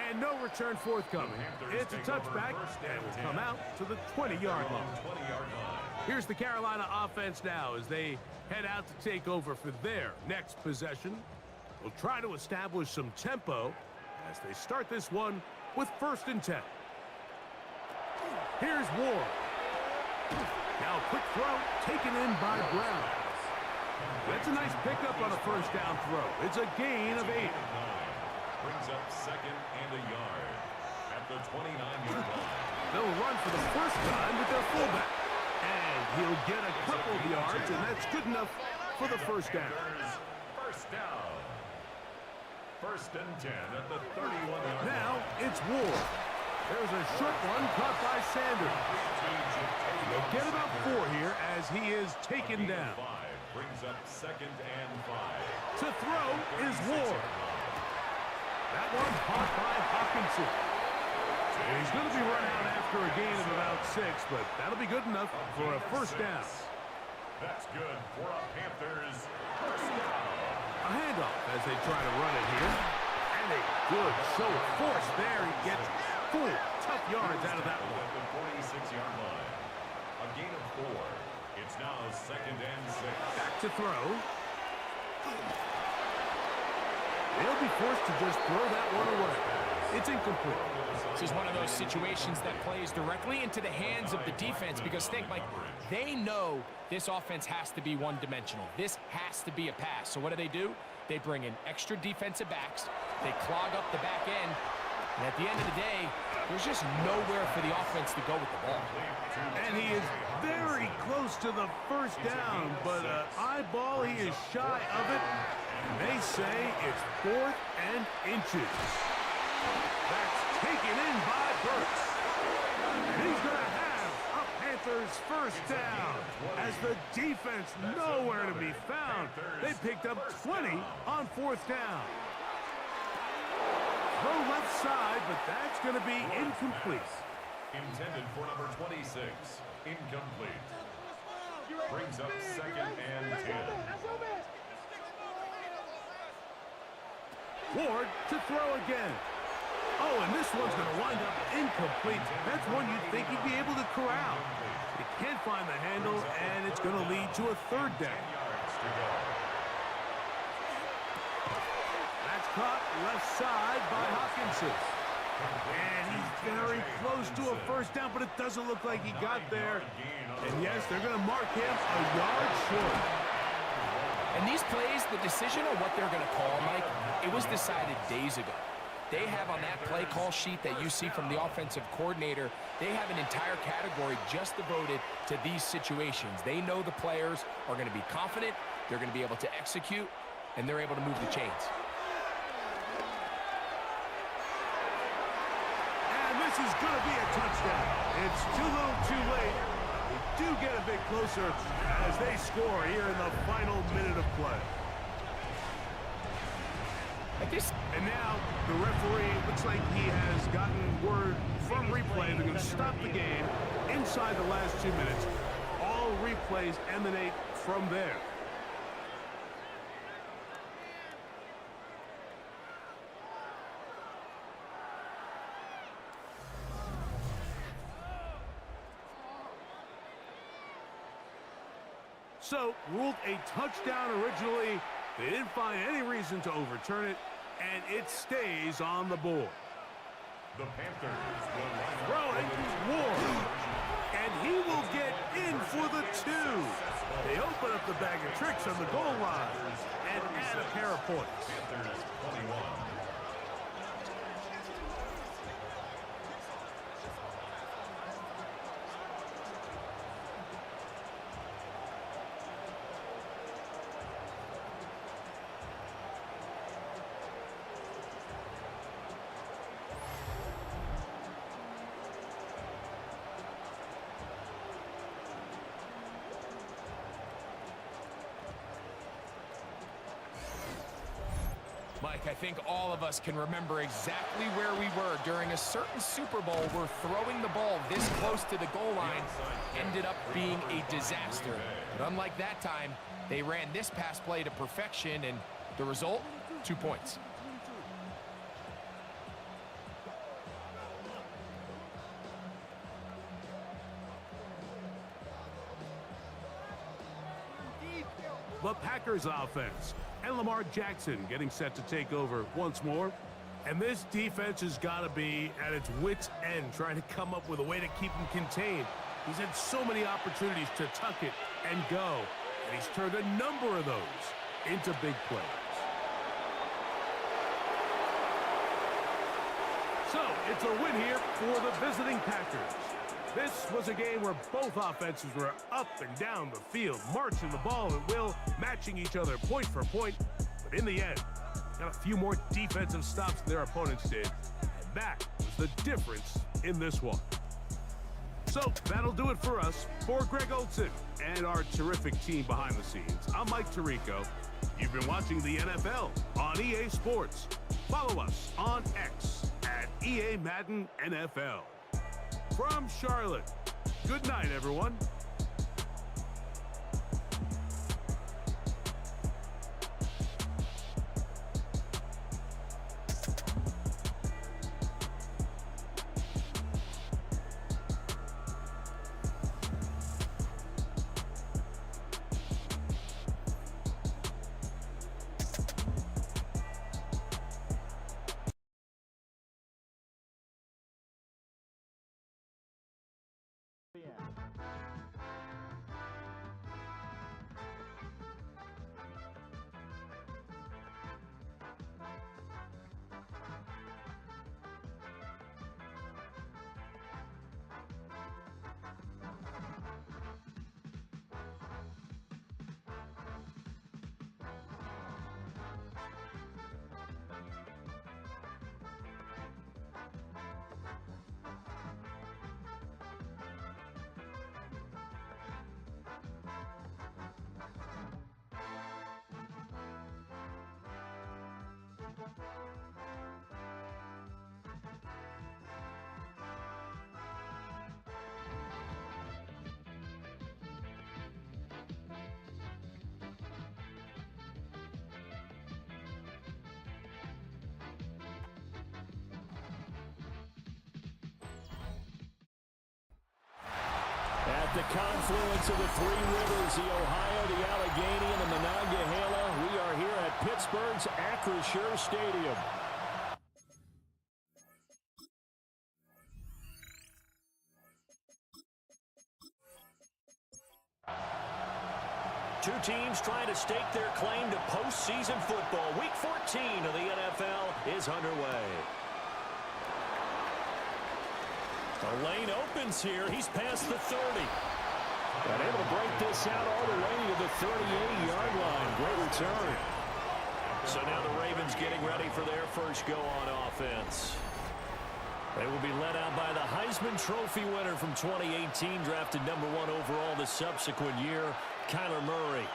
And no return forthcoming. It's a touchback and will come out to the 20-yard line. Here's the Carolina offense now as they head out to take over for their next possession. They'll try to establish some tempo as they start this one with 1st and 10. Here's Ward. Now quick throw taken in by Brown. That's a nice pickup on a 1st down throw. It's a gain of 8. Brings up 2nd and a yard at the 29-yard line. They'll run for the first time with their fullback. And he'll get a couple of yards, and that's good enough for the 1st down. 1st down. 1st and 10 at the 31-yard line. Now it's Ward. There's a short one caught by Sanders. They'll get about 4 here as he is taken down. 5 brings up 2nd and 5. To throw is Ward. That one caught by Hawkinson. And he's going to be run out after a gain of about 6, but that'll be good enough for a 1st down. That's good for a Panthers 1st down. A handoff as they try to run it here. And a good show of force there. He gets 4 tough yards out of that one. At the 46-yard line. A gain of 4. It's now 2nd and 6. Back to throw. They'll be forced to just throw that one away. It's incomplete. This is one of those situations that plays directly into the hands of the defense because think, Mike, they know this offense has to be one-dimensional. This has to be a pass. So what do? They bring in extra defensive backs. They clog up the back end. And at the end of the day, there's just nowhere for the offense to go with the ball. And he is very close to the 1st down, but eyeball, he is shy of it. And they say it's 4th and inches. That's taken in by Burks. And he's going to have a Panthers 1st down as the defense nowhere to be found. They picked up 20 on 4th down. Throw left side, but that's going to be incomplete. Intended for number 26. Incomplete. Brings up 2nd and 10. Ward to throw again. Oh, and this one's going to wind up incomplete. That's one you'd think he'd be able to corral. He can't find the handle, and it's going to lead to a 3rd down. 10 yards to go. That's caught left side by Hawkinson. And he's very close to a 1st down, but it doesn't look like he got there. And yes, they're going to mark him a yard short. And these plays, the decision on what they're going to call, Mike, it was decided days ago. They have on that play call sheet that you see from the offensive coordinator, they have an entire category just devoted to these situations. They know the players are going to be confident, they're going to be able to execute, and they're able to move the chains. is going to be a touchdown. It's too little too late. We do get a bit closer as they score here in the final minute of play. And now the referee looks like he has gotten word from replay. They're going to stop the game inside the last 2 minutes. All replays emanate from there. So, ruled a touchdown originally. They didn't find any reason to overturn it, and it stays on the board. The Panthers will Throwing Ward, and he will get in for the 2. They open up the bag of tricks on the goal line and add a pair of points. Panthers 21. Mike, I think all of us can remember exactly where we were during a certain Super Bowl where throwing the ball this close to the goal line ended up being a disaster. But unlike that time, they ran this pass play to perfection, and the result, 2 points. The Packers offense and Lamar Jackson getting set to take over once more. And this defense has got to be at its wits' end trying to come up with a way to keep him contained. He's had so many opportunities to tuck it and go, and he's turned a number of those into big plays. So, it's a win here for the visiting Packers. This was a game where both offenses were up and down the field, marching the ball at will, matching each other point for point. But in the end, got a few more defensive stops than their opponents did. And that was the difference in this one. So that'll do it for us. For Greg Olsen and our terrific team behind the scenes, I'm Mike Tirico. You've been watching the NFL on EA Sports. Follow us on X at EA Madden NFL. From Charlotte, good night, everyone. At the confluence of the three rivers, the Ohio, the Allegheny, and the Monongahela, we are here at Pittsburgh's Acrisure Stadium. Two teams trying to stake their claim to postseason football. Week 14 of the NFL is underway. The lane opens here. He's past the 30. But able to break this out all the way to the 38-yard line. Great return. So now the Ravens getting ready for their first go on offense. They will be led out by the Heisman Trophy winner from 2018, drafted #1 overall the subsequent year, Kyler Murray.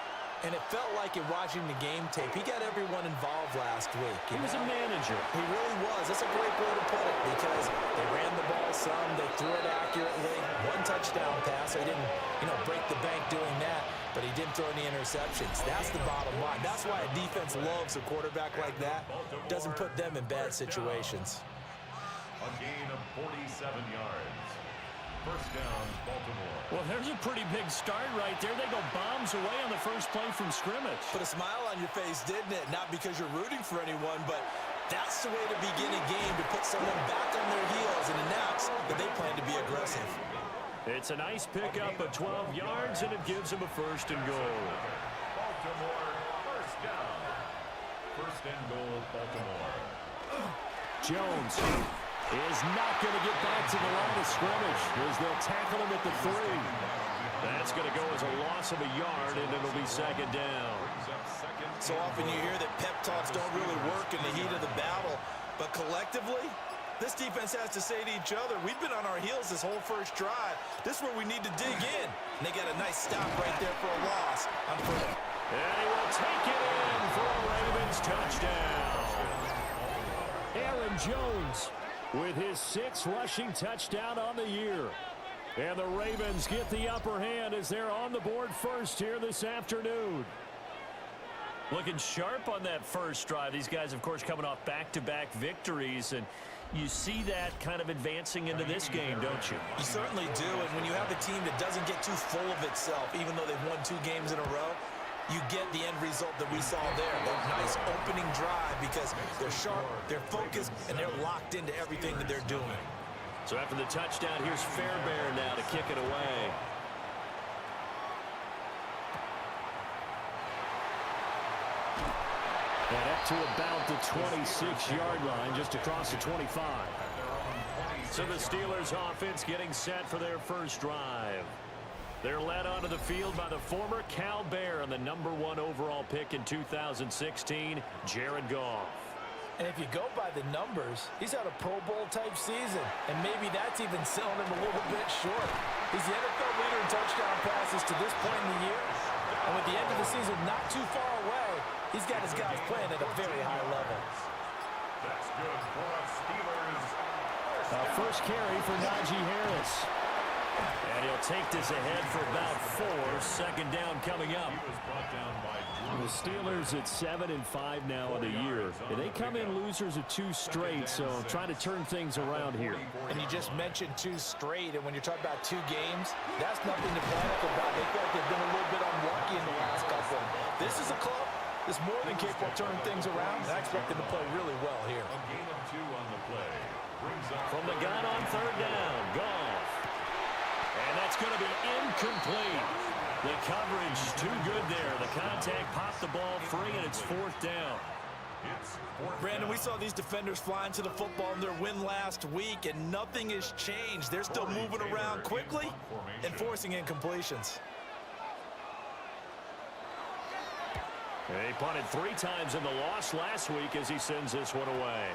And it felt like it watching the game tape. He got everyone involved last week. He was a manager. He really was. That's a great way to put it because they ran the ball some, they threw it accurately. One touchdown pass. So he didn't, break the bank doing that, but he didn't throw any interceptions. That's the bottom line. That's why a defense loves a quarterback like that. Doesn't put them in bad situations. A gain of 47 yards. First down, Baltimore. Well, there's a pretty big start right there. They go bombs away on the first play from scrimmage. Put a smile on your face, didn't it? Not because you're rooting for anyone, but that's the way to begin a game, to put someone back on their heels and announce that they plan to be aggressive. It's a nice pickup of 12 yards, and it gives them a first and goal. Baltimore, first down. First and goal, Baltimore. Jones is not going to get back to the line of scrimmage as they'll tackle him at the 3. That's going to go as a loss of a yard, and it'll be second down. So often you hear that pep talks don't really work in the heat of the battle, but collectively, this defense has to say to each other, we've been on our heels this whole first drive. This is where we need to dig in. And they got a nice stop right there for a loss on foot. And he will take it in for a Ravens touchdown. Aaron Jones with his 6th rushing touchdown on the year. And the Ravens get the upper hand as they're on the board first here this afternoon. Looking sharp on that first drive. These guys, of course, coming off back-to-back victories, and you see that kind of advancing into this game, don't you? You certainly do, and when you have a team that doesn't get too full of itself, even though they've won 2 games in a row, you get the end result that we saw there, that nice opening drive, because they're sharp, they're focused, and they're locked into everything that they're doing. So after the touchdown, here's Fairbairn now to kick it away. And up to about the 26-yard line, just across the 25. So the Steelers offense getting set for their first drive. They're led onto the field by the former Cal Bear and the #1 overall pick in 2016, Jared Goff. And if you go by the numbers, he's had a Pro Bowl-type season, and maybe that's even selling him a little bit short. He's the NFL leader in touchdown passes to this point in the year, and with the end of the season not too far away, he's got his guys playing at a very high level. That's good for the Steelers. First carry for Najee Harris. And he'll take this ahead for about 4. Second down coming up. The Steelers at 7-5 now in the year. And they come in losers of 2 straight, so trying to turn things around here. And you just mentioned 2 straight, and when you're talking about 2 games, that's nothing to panic about. They feel like they've been a little bit unlucky in the last couple. This is a club that's more than capable of turning things around, and I expect them to play really well here. A gain of 2 on the play. From the gun on third down, Goff. And that's going to be incomplete. The coverage too good there. The contact popped the ball free, and it's 4th down. Brandon, we saw these defenders flying to the football in their win last week, and nothing has changed. They're still moving around quickly and forcing incompletions. He punted 3 times in the loss last week as he sends this one away.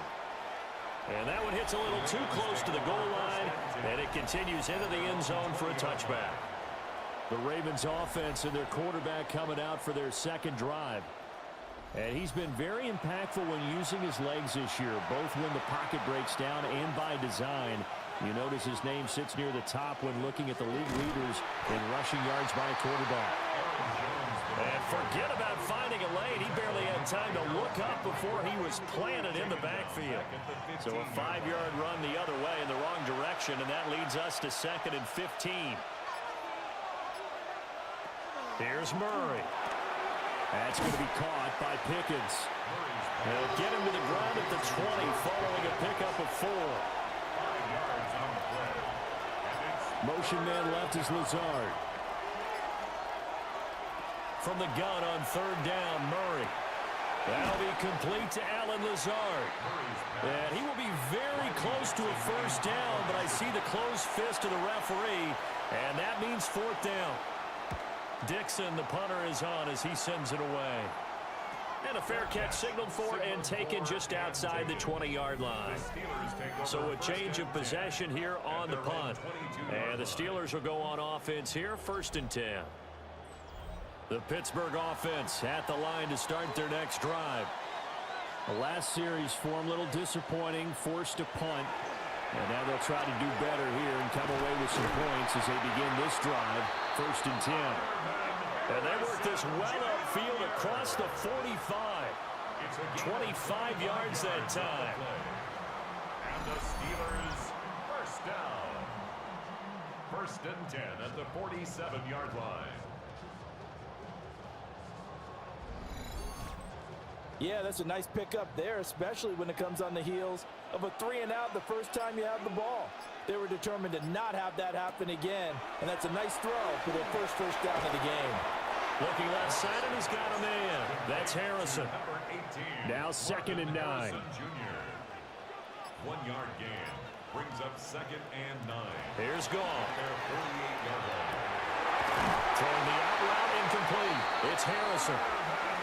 And that one hits a little too close to the goal line, and it continues into the end zone for a touchback. The Ravens offense and their quarterback coming out for their second drive. And he's been very impactful when using his legs this year, both when the pocket breaks down and by design. You notice his name sits near the top when looking at the league leaders in rushing yards by a quarterback. And forget about finding a lane. He barely had time to look up before he was planted in the backfield. So a 5-yard run the other way in the wrong direction, and that leads us to 2nd and 15. Here's Murray. That's going to be caught by Pickens. They'll get him to the ground at the 20 following a pickup of 4. Motion man left is Lazard. From the gun on third down, Murray. That'll be complete to Alan Lazard. And he will be very close to a first down, but I see the closed fist of the referee, and that means 4th down. Dixon, the punter, is on as he sends it away. And a fair catch signaled for and taken just outside the 20-yard line. So a change of possession here on the punt. And the Steelers will go on offense here, 1st and 10. The Pittsburgh offense at the line to start their next drive. The last series for them a little disappointing, forced a punt. And now they'll try to do better here and come away with some points as they begin this drive, 1st and 10. And they work this well upfield across the 45. 25 yards that time. And the Steelers first down. 1st and 10 at the 47-yard line. Yeah, that's a nice pickup there, especially when it comes on the heels of a 3-and-out the first time you have the ball. They were determined to not have that happen again, and that's a nice throw for their first down of the game. Looking left side, and he's got a man. That's Harrison. Now 2nd and 9. 1-yard gain brings up 2nd and 9. Here's Goff. Their 48-yard line. Throwing the out route incomplete. It's Harrison.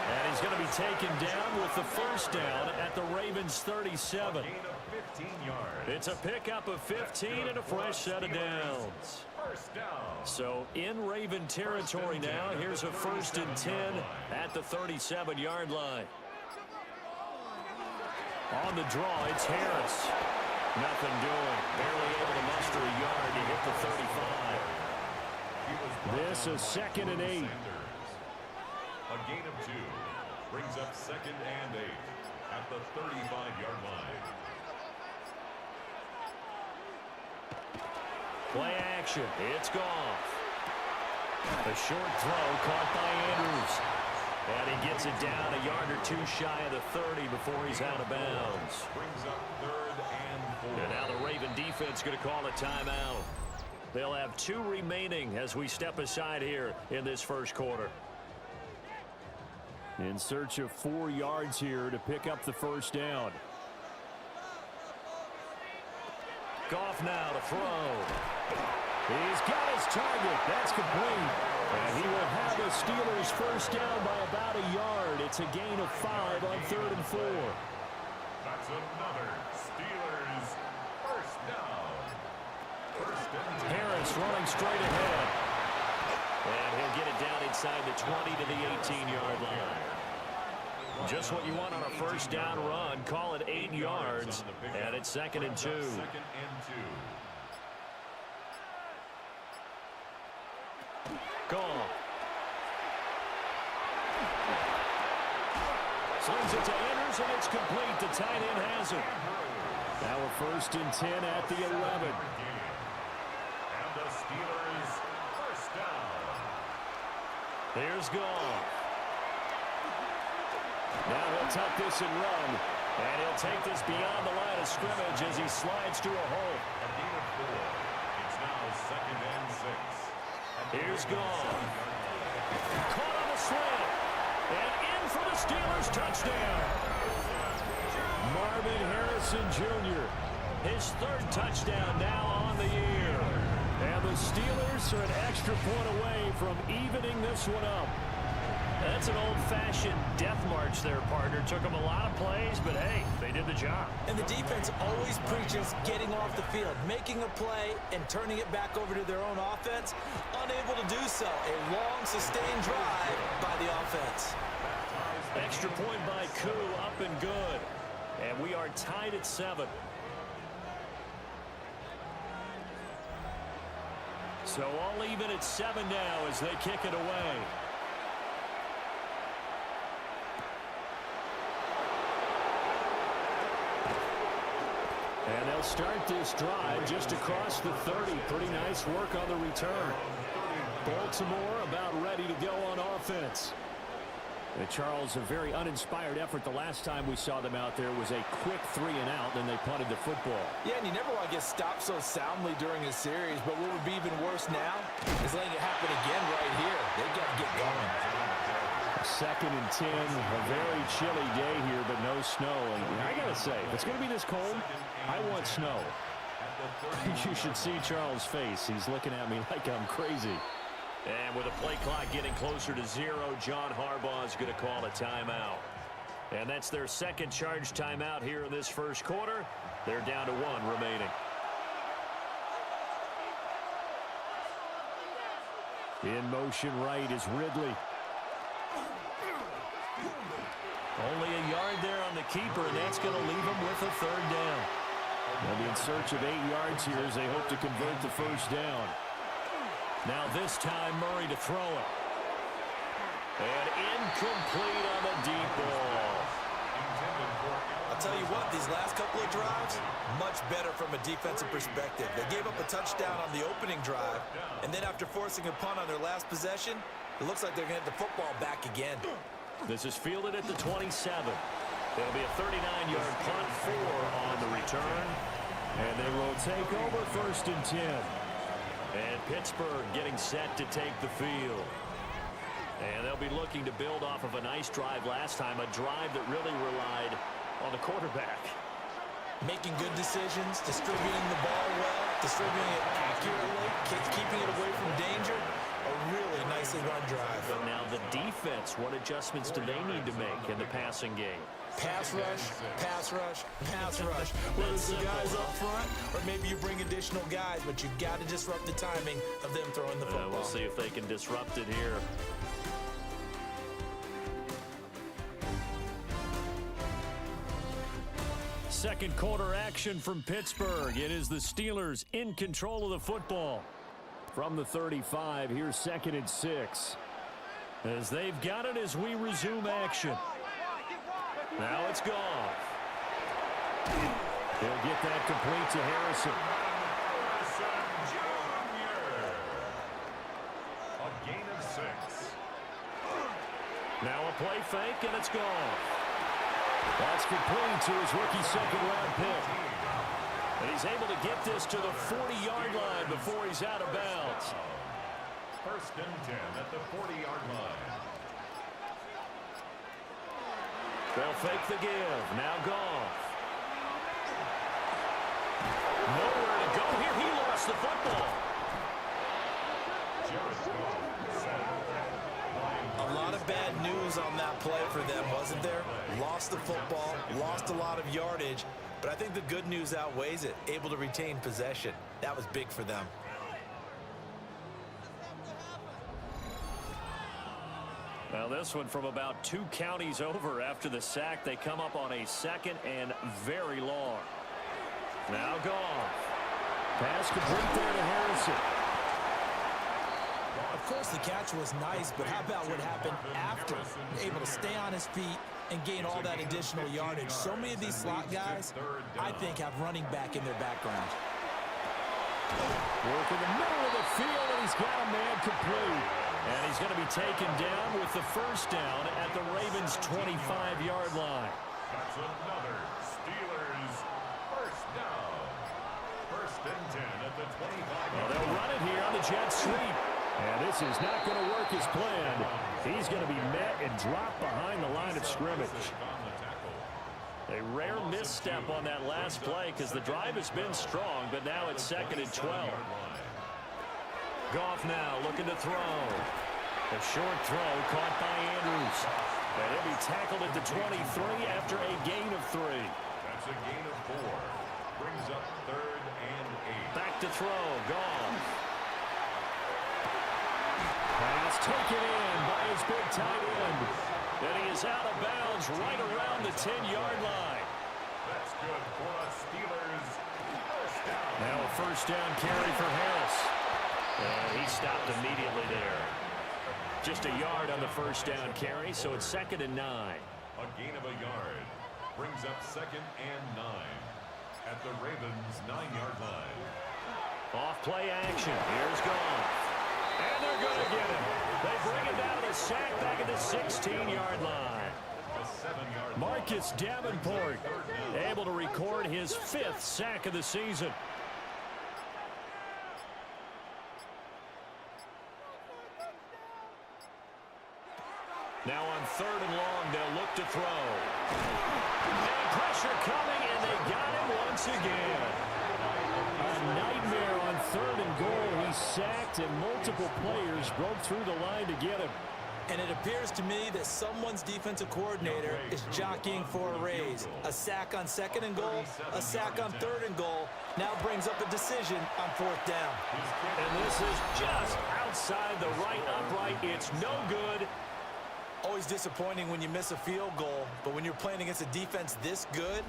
And he's going to be taken down with the first down at the Ravens' 37. Gain of 15 yards. It's a pickup of 15 and a fresh set of downs. First down. So in Raven territory now, here's a 1st and 10 at the 37-yard line. On the draw, it's Harris. Nothing doing. Barely able to muster a yard to hit the 35. This is 2nd and 8. A gain of 2 brings up 2nd and 8 at the 35-yard line. Play action. It's Goff. A short throw caught by Andrews. And he gets it down a yard or 2 shy of the 30 before he's out of bounds. Brings up 3rd and 4. And now the Raven defense going to call a timeout. They'll have 2 remaining as we step aside here in this first quarter. In search of 4 yards here to pick up the first down. Goff now to throw. He's got his target. That's complete. And he will have the Steelers first down by about a yard. It's a gain of 5 on 3rd and 4. That's another Steelers first down. 1st and 10. Harris running straight ahead. And he'll get it down inside the 20 to the 18-yard line. Just what you want on a first down run. Call it 8 yards. And it's 2nd and 2. 2nd and 2. Goff. Sends it to Andrews, and it's complete. The tight end has it. Now a 1st and 10 at the 11. And the Steelers first down. Here's Goff. Now he'll tuck this and run. And he'll take this beyond the line of scrimmage as he slides to a hole. A gain of 4. It's now 2nd and 6. Here's Goff. Caught on the slant. And in for the Steelers touchdown. Marvin Harrison Jr. His 3rd touchdown now on the year. And the Steelers are an extra point away from evening this one up. That's an old-fashioned death march there, partner. Took them a lot of plays, but hey, they did the job. And the defense always preaches getting off the field, making a play, and turning it back over to their own offense. Unable to do so. A long, sustained drive by the offense. Extra point by Koo, up and good. And we are tied at 7. So all even at 7 now as they kick it away. And they'll start this drive just across the 30. Pretty nice work on the return. Baltimore about ready to go on offense. Charles, a very uninspired effort. The last time we saw them out there was a quick 3-and-out, then they punted the football. Yeah, and you never want to get stopped so soundly during a series, but what would be even worse now is letting it happen again right here. They've got to get going. 2nd and 10, a very chilly day here, but no snow. And I got to say, if it's going to be this cold, I want snow. You should see Charles' face. He's looking at me like I'm crazy. And with the play clock getting closer to 0, John Harbaugh is going to call a timeout. And that's their second charge timeout here in this first quarter. They're down to 1 remaining. In motion right is Ridley. Only a yard there on the keeper, and that's going to leave him with a 3rd down. They'll be in search of 8 yards here as they hope to convert the first down. Now this time Murray to throw it. And incomplete on the deep ball. I'll tell you what, these last couple of drives, much better from a defensive perspective. They gave up a touchdown on the opening drive, and then after forcing a punt on their last possession, it looks like they're going to get the football back again. This is fielded at the 27. There'll be a 39-yard punt, 4 on the return. And they will take over 1st and 10. And Pittsburgh getting set to take the field. And they'll be looking to build off of a nice drive last time, a drive that really relied on the quarterback. Making good decisions, distributing the ball well, distributing it accurately, keeping it away from danger. A really nicely run drive. But now the defense, what adjustments do they need to make in the passing game? Pass rush, pass rush, pass rush. Whether it's the guys up front or maybe you bring additional guys, but you've got to disrupt the timing of them throwing the football. We'll see if they can disrupt it here. Second quarter action from Pittsburgh. It is the Steelers in control of the football. From the 35, here's 2nd and 6. As they've got it as we resume action. Now it's Goff. He'll get that complete to Harrison. A gain of 6. Now a play fake, and it's Goff. That's complete to his rookie 2nd-round pick. And he's able to get this to the 40-yard line before he's out of bounds. 1st and 10 at the 40-yard line. They'll fake the give. Now Goff. Nowhere to go here. He lost the football. A lot of bad news on that play for them, wasn't there? Lost the football, lost a lot of yardage, but I think the good news outweighs it. Able to retain possession. That was big for them. Now this one from about 2 counties over after the sack. They come up on a 2nd and very long. Now Goff. Pass complete there to Harrison. Of course, the catch was nice, but how about what happened after? Able to stay on his feet and gain all that additional yardage. So many of these slot guys, I think, have running back in their background. Work in the middle of the field, and he's got a man complete. And he's going to be taken down with the 1st down at the Ravens' 25-yard line. That's another Steelers 1st down. 1st and 10 at the 25. Well, they'll run it here on the jet sweep. And this is not going to work as planned. He's going to be met and dropped behind the line of scrimmage. A rare misstep on that last play because the drive has been strong, but now it's 2nd and 12. Goff now looking to throw. A short throw caught by Andrews. And he'll be tackled at the 23 after a gain of 3. That's a gain of 4. Brings up 3rd and 8. Back to throw. Goff. Pass taken in by his big tight end. And he is out of bounds right around the 10-yard line. That's good for a Steelers 1st down. Now a 1st down carry for Harris. And he stopped immediately there. Just a yard on the 1st down carry, so it's 2nd and 9. A gain of a yard. Brings up 2nd and 9 at the Ravens' 9-yard line. Off play action. Here's Goff. And they're going to get him. They bring him down to the sack back at the 16-yard line. Marcus Davenport able to record his 5th sack of the season. Now on 3rd and long, they'll look to throw. And pressure coming, and they got him once again. A nightmare on 3rd and goal. He sacked, and multiple players broke through the line to get him. And it appears to me that someone's defensive coordinator is jockeying for a raise. A sack on 2nd and goal, a sack on 3rd and goal, now brings up a decision on 4th down. And this is just outside the right upright. It's no good. Always disappointing when you miss a field goal, but when you're playing against a defense this good,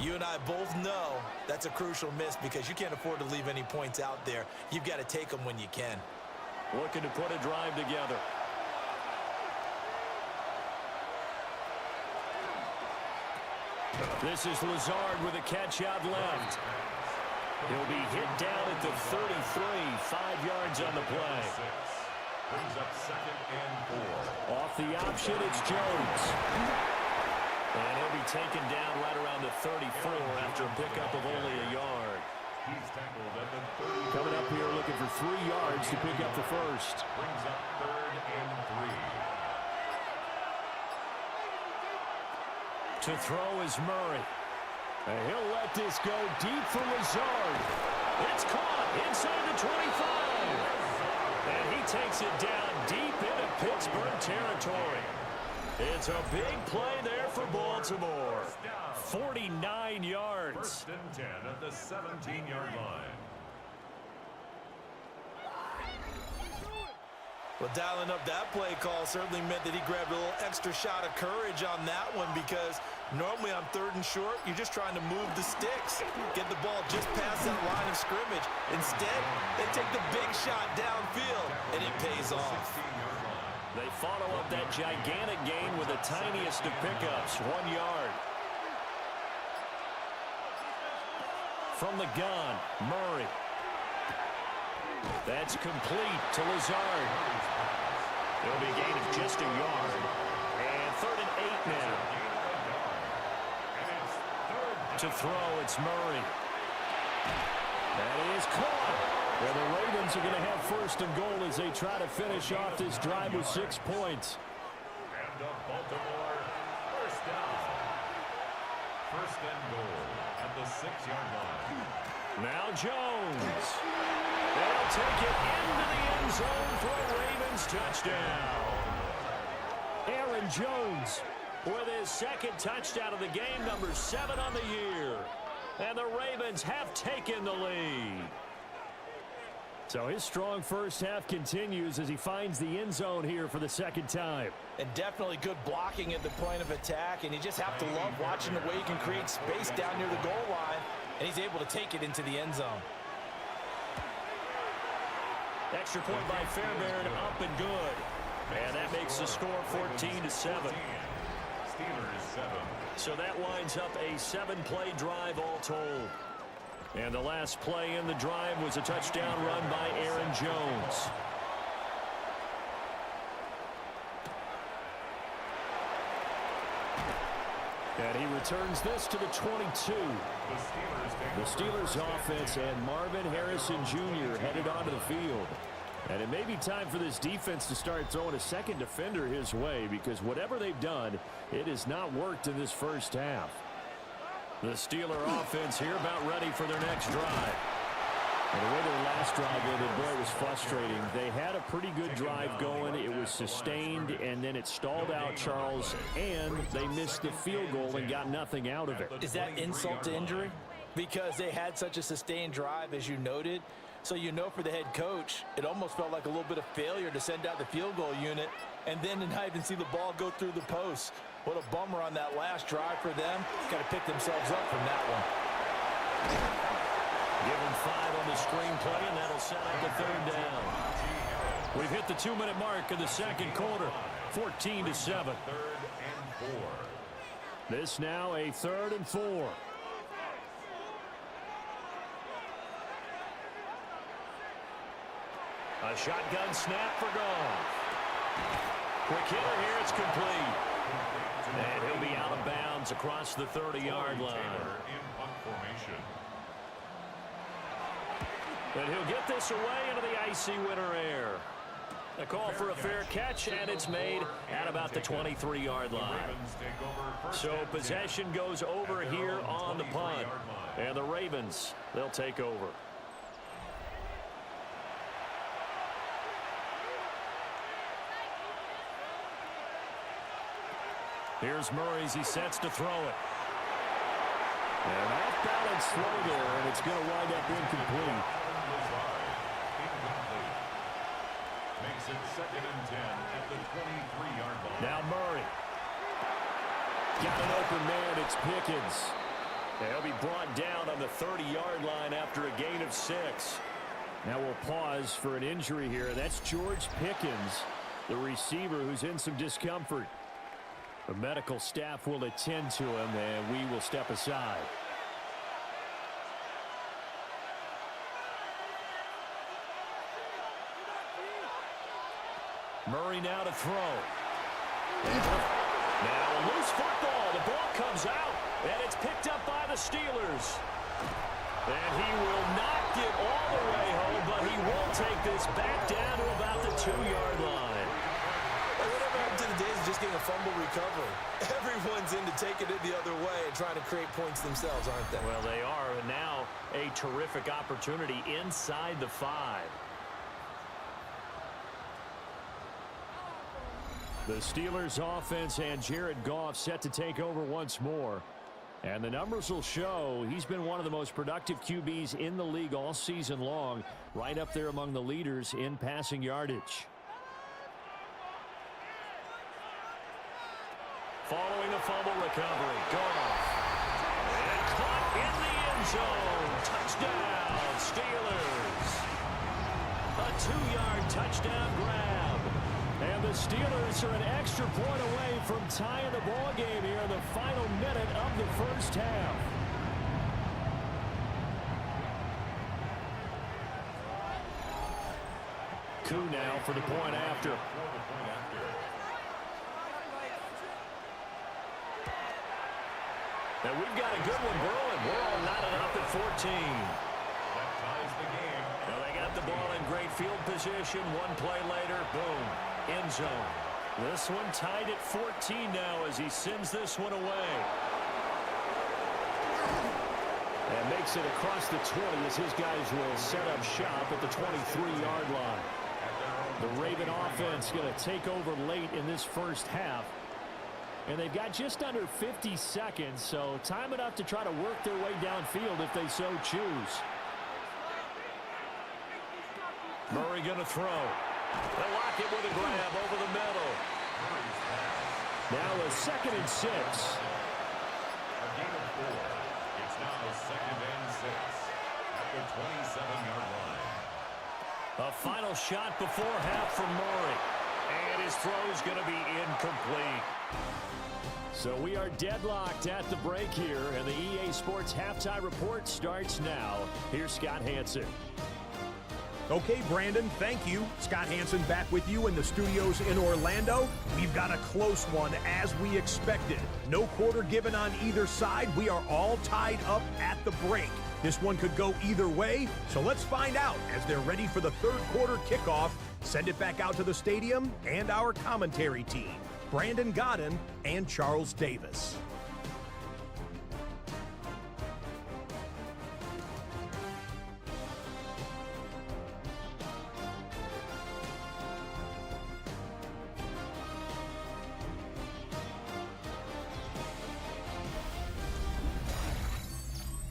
you and I both know that's a crucial miss because you can't afford to leave any points out there. You've got to take them when you can. Looking to put a drive together. This is Lazard with a catch out left. He'll be hit down at the 33, 5 yards on the play. Brings up 2nd and 4. Off the option, it's Jones. And he'll be taken down right around the 34 after a pickup of only a yard. He's tackled at the 30. Coming up here looking for 3 yards to pick up the first. Brings up 3rd and 3. To throw is Murray. And he'll let this go deep for Lazard. It's caught inside the 25. And he takes it down deep into Pittsburgh territory. It's a big play there for Baltimore. 49 yards. 1st and 10 at the 17-yard line. Well, dialing up that play call certainly meant that he grabbed a little extra shot of courage on that one because normally on 3rd and short, you're just trying to move the sticks, get the ball just past that line of scrimmage. Instead, they take the big shot downfield, and it pays off. They follow up that gigantic gain with the tiniest of pickups, 1 yard. From the gun, Murray. That's complete to Lazard. It'll be a gain of just a yard. And 3rd and 8 now. To throw, it's Murray. That is caught. Well, the Ravens are going to have 1st and goal as they try to finish off this drive with 6 points. And the Baltimore 1st down. 1st and goal at the 6-yard line. Now Jones. They'll take it into the end zone for a Ravens touchdown. Aaron Jones with his 2nd touchdown of the game, number 7 on the year. And the Ravens have taken the lead. So his strong first half continues as he finds the end zone here for the 2nd time. And definitely good blocking at the point of attack, and you just have to love watching the way he can create space down near the goal line, and he's able to take it into the end zone. Extra point by Fairbairn, up and good. And that makes the score 14-7. Steelers 7. So that winds up a 7-play drive all told. And the last play in the drive was a touchdown run by Aaron Jones. And he returns this to the 22. The Steelers offense and Marvin Harrison Jr. headed onto the field. And it may be time for this defense to start throwing a second defender his way because whatever they've done, it has not worked in this first half. The Steeler offense here about ready for their next drive. And the way their last drive ended, boy, it was frustrating. They had a pretty good drive going. It was sustained, and then it stalled out, Charles, and they missed the field goal and got nothing out of it. Is that insult to injury? Because they had such a sustained drive, as you noted. So you know for the head coach, it almost felt like a little bit of failure to send out the field goal unit and then to not even see the ball go through the post. What a bummer on that last drive for them. Got to pick themselves up from that one. Give them 5 on the screenplay, and that'll set up the 3rd down. We've hit the 2-minute mark of the 2nd quarter, 14-7. 3rd and 4. This now a 3rd and 4. A shotgun snap for Goff. Quick hitter here, it's complete. And he'll be out of bounds across the 30-yard line. In punt formation. And he'll get this away into the icy winter air. A call for a fair catch, and it's made at about the 23-yard line. So possession goes over here on the punt. And the Ravens, they'll take over. Here's Murray as he sets to throw it. And off balance slow there, and it's going to wind up incomplete. Makes it 2nd and 10 at the 23-yard line. Now Murray. Got an open man. It's Pickens. And he'll be brought down on the 30-yard line after a gain of 6. Now we'll pause for an injury here. That's George Pickens, the receiver who's in some discomfort. The medical staff will attend to him, and we will step aside. Murray now to throw. Now a loose football. The ball comes out, and it's picked up by the Steelers. And he will not get all the way home, but he will take this back down to about the 2-yard line. Whatever happened to the days of just getting a fumble recovery? Everyone's into taking it the other way and trying to create points themselves, aren't they? Well, they are, and now a terrific opportunity inside the 5. The Steelers offense and Jared Goff set to take over once more. And the numbers will show he's been one of the most productive QBs in the league all season long, right up there among the leaders in passing yardage. Following a fumble recovery, Goff. And caught in the end zone. Touchdown, Steelers. A 2-yard touchdown grab. And the Steelers are an extra point away from tying the ball game here in the final minute of the first half. Coup now for the point after. And we've got a good one brewing. We're all knotted up at 14. That ties the game. Now they got the ball in great field position. One play later, boom, end zone. This one tied at 14 now as he sends this one away. And makes it across the 20 as his guys will set up shop at the 23-yard line. The Raven offense going to take over late in this first half. And they've got just under 50 seconds, so time enough to try to work their way downfield if they so choose. Murray going to throw. They lock it with a grab over the middle. Now a 2nd and 6. A gain of 4. It's now 2nd and 6 at the 27-yard line. A final shot before half from Murray. And his throw's going to be incomplete. So we are deadlocked at the break here, and the EA Sports Halftime Report starts now. Here's Scott Hanson. Okay, Brandon, thank you. Scott Hanson back with you in the studios in Orlando. We've got a close one as we expected. No quarter given on either side. We are all tied up at the break. This one could go either way, so let's find out as they're ready for the third quarter kickoff. Send it back out to the stadium and our commentary team, Brandon Godden and Charles Davis.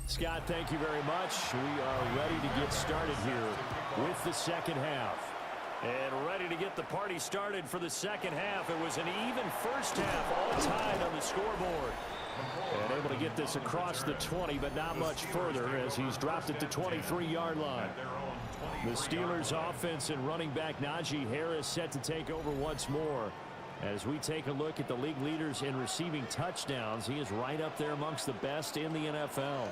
Scott, thank you very much. We are ready to get started here with the second half. And ready to get the party started for the second half. It was an even first half, all tied on the scoreboard. And able to get this across the 20, but not much further as he's dropped at the 23-yard line. The Steelers offense and running back Najee Harris set to take over once more. As we take a look at the league leaders in receiving touchdowns, he is right up there amongst the best in the NFL.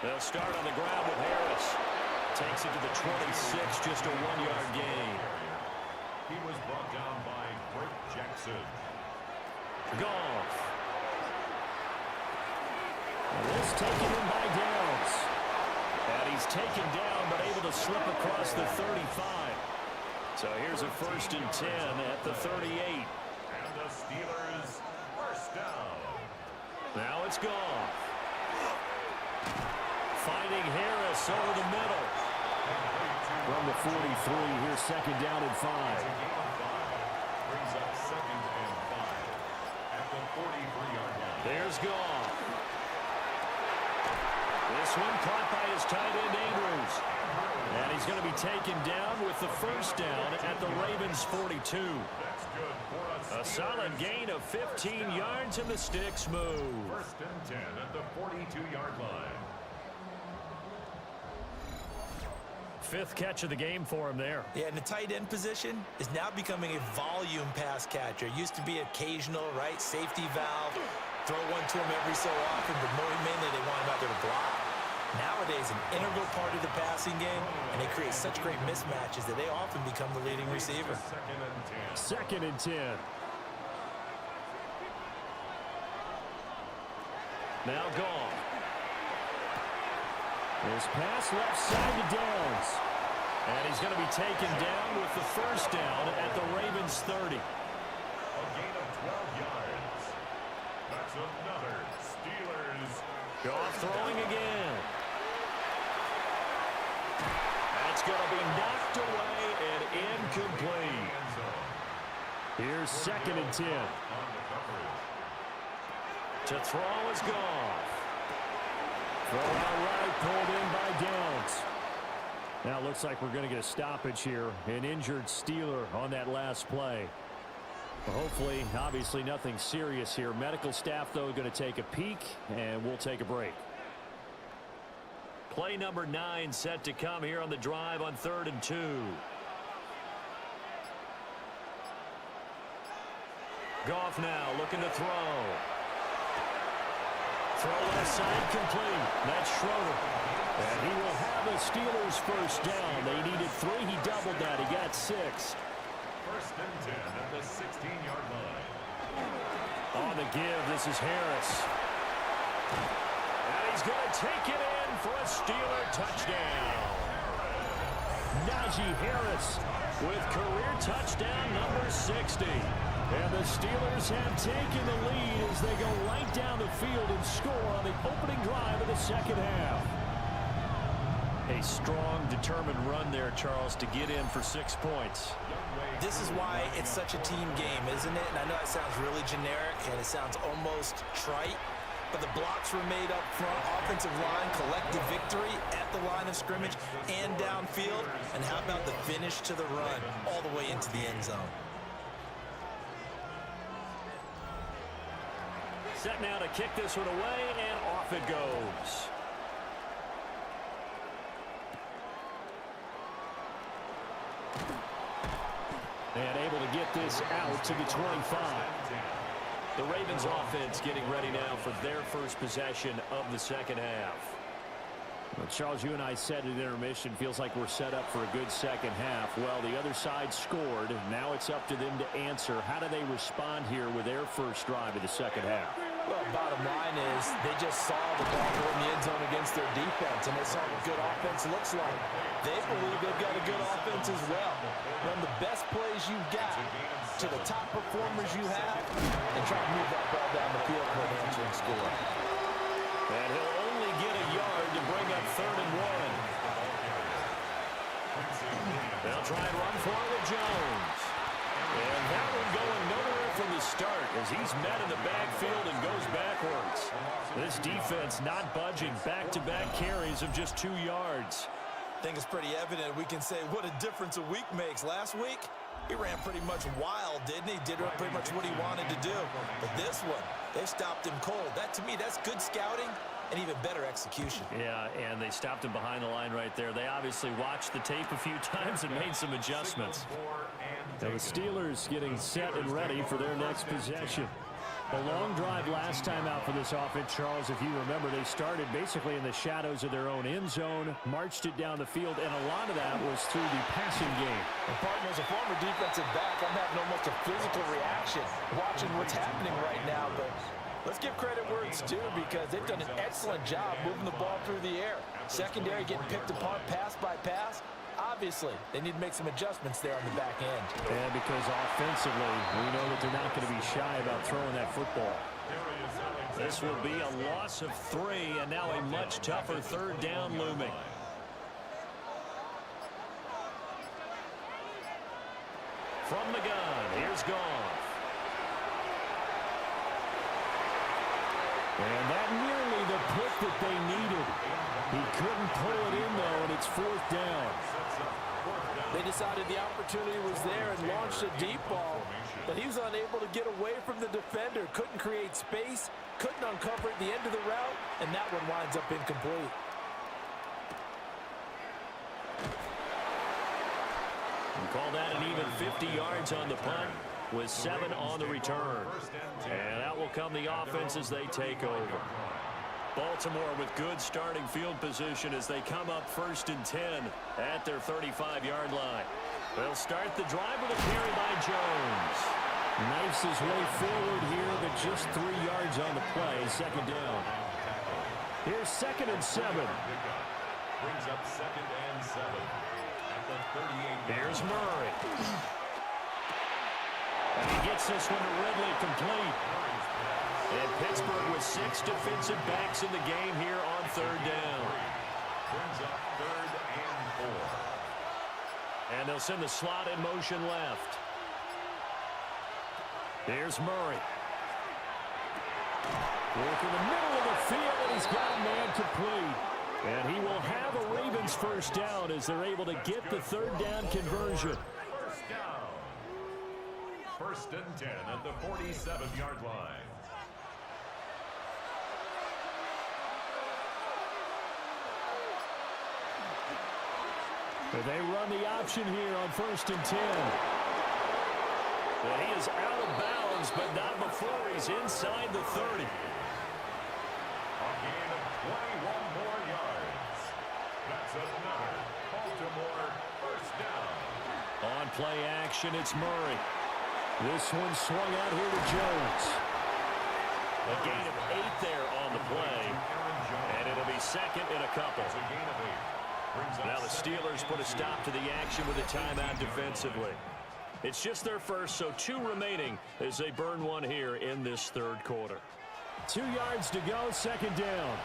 They'll start on the ground with Harris. Takes it to the 26, just a 1-yard gain. He was brought down by Brett Jackson. Goff. And this taken in by Downs. And he's taken down, but able to slip across the 35. So here's a 1st and 10 at the 38. And the Steelers first down. Now it's Goff. Finding Harris over the middle. From the 43, here's 2nd down and 5. Brings up is Goff. This one caught by his tight end, Andrews. And he's going to be taken down with the first down at the Ravens' 42. A solid gain of 15 yards, and the sticks move. First and 10 at the 42-yard line. Fifth catch of the game for him there. Yeah, and the tight end position is now becoming a volume pass catcher. Used to be occasional, right? Safety valve. Throw one to him every so often, but mainly they want him out there to block. Nowadays, an integral part of the passing game, and they create such great mismatches that they often become the leading receiver. Second and 10. Now Goff. His pass left side to Downs. And he's going to be taken down with the first down at the Ravens' 30. A gain of 12 yards. That's another Steelers. Goff throwing again. That's going to be knocked away and incomplete. Here's second and 10. To throw is Goff. Throw out right, pulled in by Downs. Now it looks like we're going to get a stoppage here. An injured Steeler on that last play. Well, hopefully, obviously nothing serious here. Medical staff, though, going to take a peek, and we'll take a break. Play number 9 set to come here on the drive on 3rd and 2. Goff now looking to throw. Throw left side complete. That's Schroeder. And he will have the Steelers first down. They needed 3. He doubled that. He got 6. First and 10 at the 16-yard line. On the give, this is Harris. And he's going to take it in for a Steeler touchdown. Najee Harris with career touchdown number 60. And the Steelers have taken the lead as they go right down the field and score on the opening drive of the second half. A strong, determined run there, Charles, to get in for 6 points. This is why it's such a team game, isn't it? And I know it sounds really generic and it sounds almost trite, but the blocks were made up front, offensive line, collective victory at the line of scrimmage and downfield. And how about the finish to the run all the way into the end zone? Set now to kick this one away, and off it goes. And able to get this out to the 25. The Ravens offense getting ready now for their first possession of the second half. Well, Charles, you and I said at intermission, feels like we're set up for a good second half. Well, the other side scored. Now it's up to them to answer. How do they respond here with their first drive of the second half? Well, bottom line is they just saw the ball go in the end zone against their defense, and they saw what good offense looks like. They believe they've got a good offense as well. Run the best plays you've got to the top performers you have, and try to move that ball down the field for an answering score. And he'll only get a yard to bring up 3rd and 1. They'll try and run for it with Jones. And that one going nowhere from the start as he's met in the backfield and goes backwards. This defense not budging. Back-to-back carries of just 2 yards. I think it's pretty evident. We can say what a difference a week makes. Last week, he ran pretty much wild, didn't he? Did pretty much what he wanted to do. But this one, they stopped him cold. That, to me, that's good scouting and even better execution. Yeah, and they stopped him behind the line right there. They obviously watched the tape a few times and made some adjustments. The Steelers getting set and ready for their next possession. A long drive last time out for this offense, Charles. If you remember, they started basically in the shadows of their own end zone, marched it down the field, and a lot of that was through the passing game. And partner, as a former defensive back, I'm having almost a physical reaction watching what's happening right now. But let's give credit where it's due, because they've done an excellent job moving the ball through the air. Secondary getting picked apart pass by pass. Obviously, they need to make some adjustments there on the back end. And because offensively, we know that they're not going to be shy about throwing that football. This will be a loss of 3, and now a much tougher 3rd down looming. From the gun, here's Goff. And that nearly the pick that they needed. He couldn't pull it in, though, and it's 4th down. They decided the opportunity was there and launched a deep ball, but he was unable to get away from the defender. Couldn't create space, couldn't uncover at the end of the route, and that one winds up incomplete. And call that an even 50 yards on the punt with 7 on the return. And out will come the offense as they take over. Baltimore with good starting field position as they come up 1st and 10 at their 35-yard line. They'll start the drive with a carry by Jones. Knifes his way forward here, but just 3 yards on the play. 2nd down. Here's 2nd and 7. Brings up 2nd and 7 at the 38. Here's Murray. And he gets this one to Ridley complete. And Pittsburgh with 6 defensive backs in the game here on 3rd down. Brings up 3rd and 4. And they'll send the slot in motion left. Here's Murray. Working the middle of the field, and he's got a man complete. And he will have a Ravens 1st down as they're able to get the 3rd down conversion. 1st down. 1st and 10 at the 47-yard line. They run the option here on 1st and 10. And he is out of bounds, but not before he's inside the 30. A gain of 21 more yards. That's another Baltimore 1st down. On play action, it's Murray. This one swung out here to Jones. A gain of 8 there on the play. And it'll be 2nd and a couple. It's a gain of 8. Now the Steelers put a stop to the action with a timeout defensively. It's just their first, so 2 remaining as they burn one here in this 3rd quarter. 2 yards to go, 2nd down.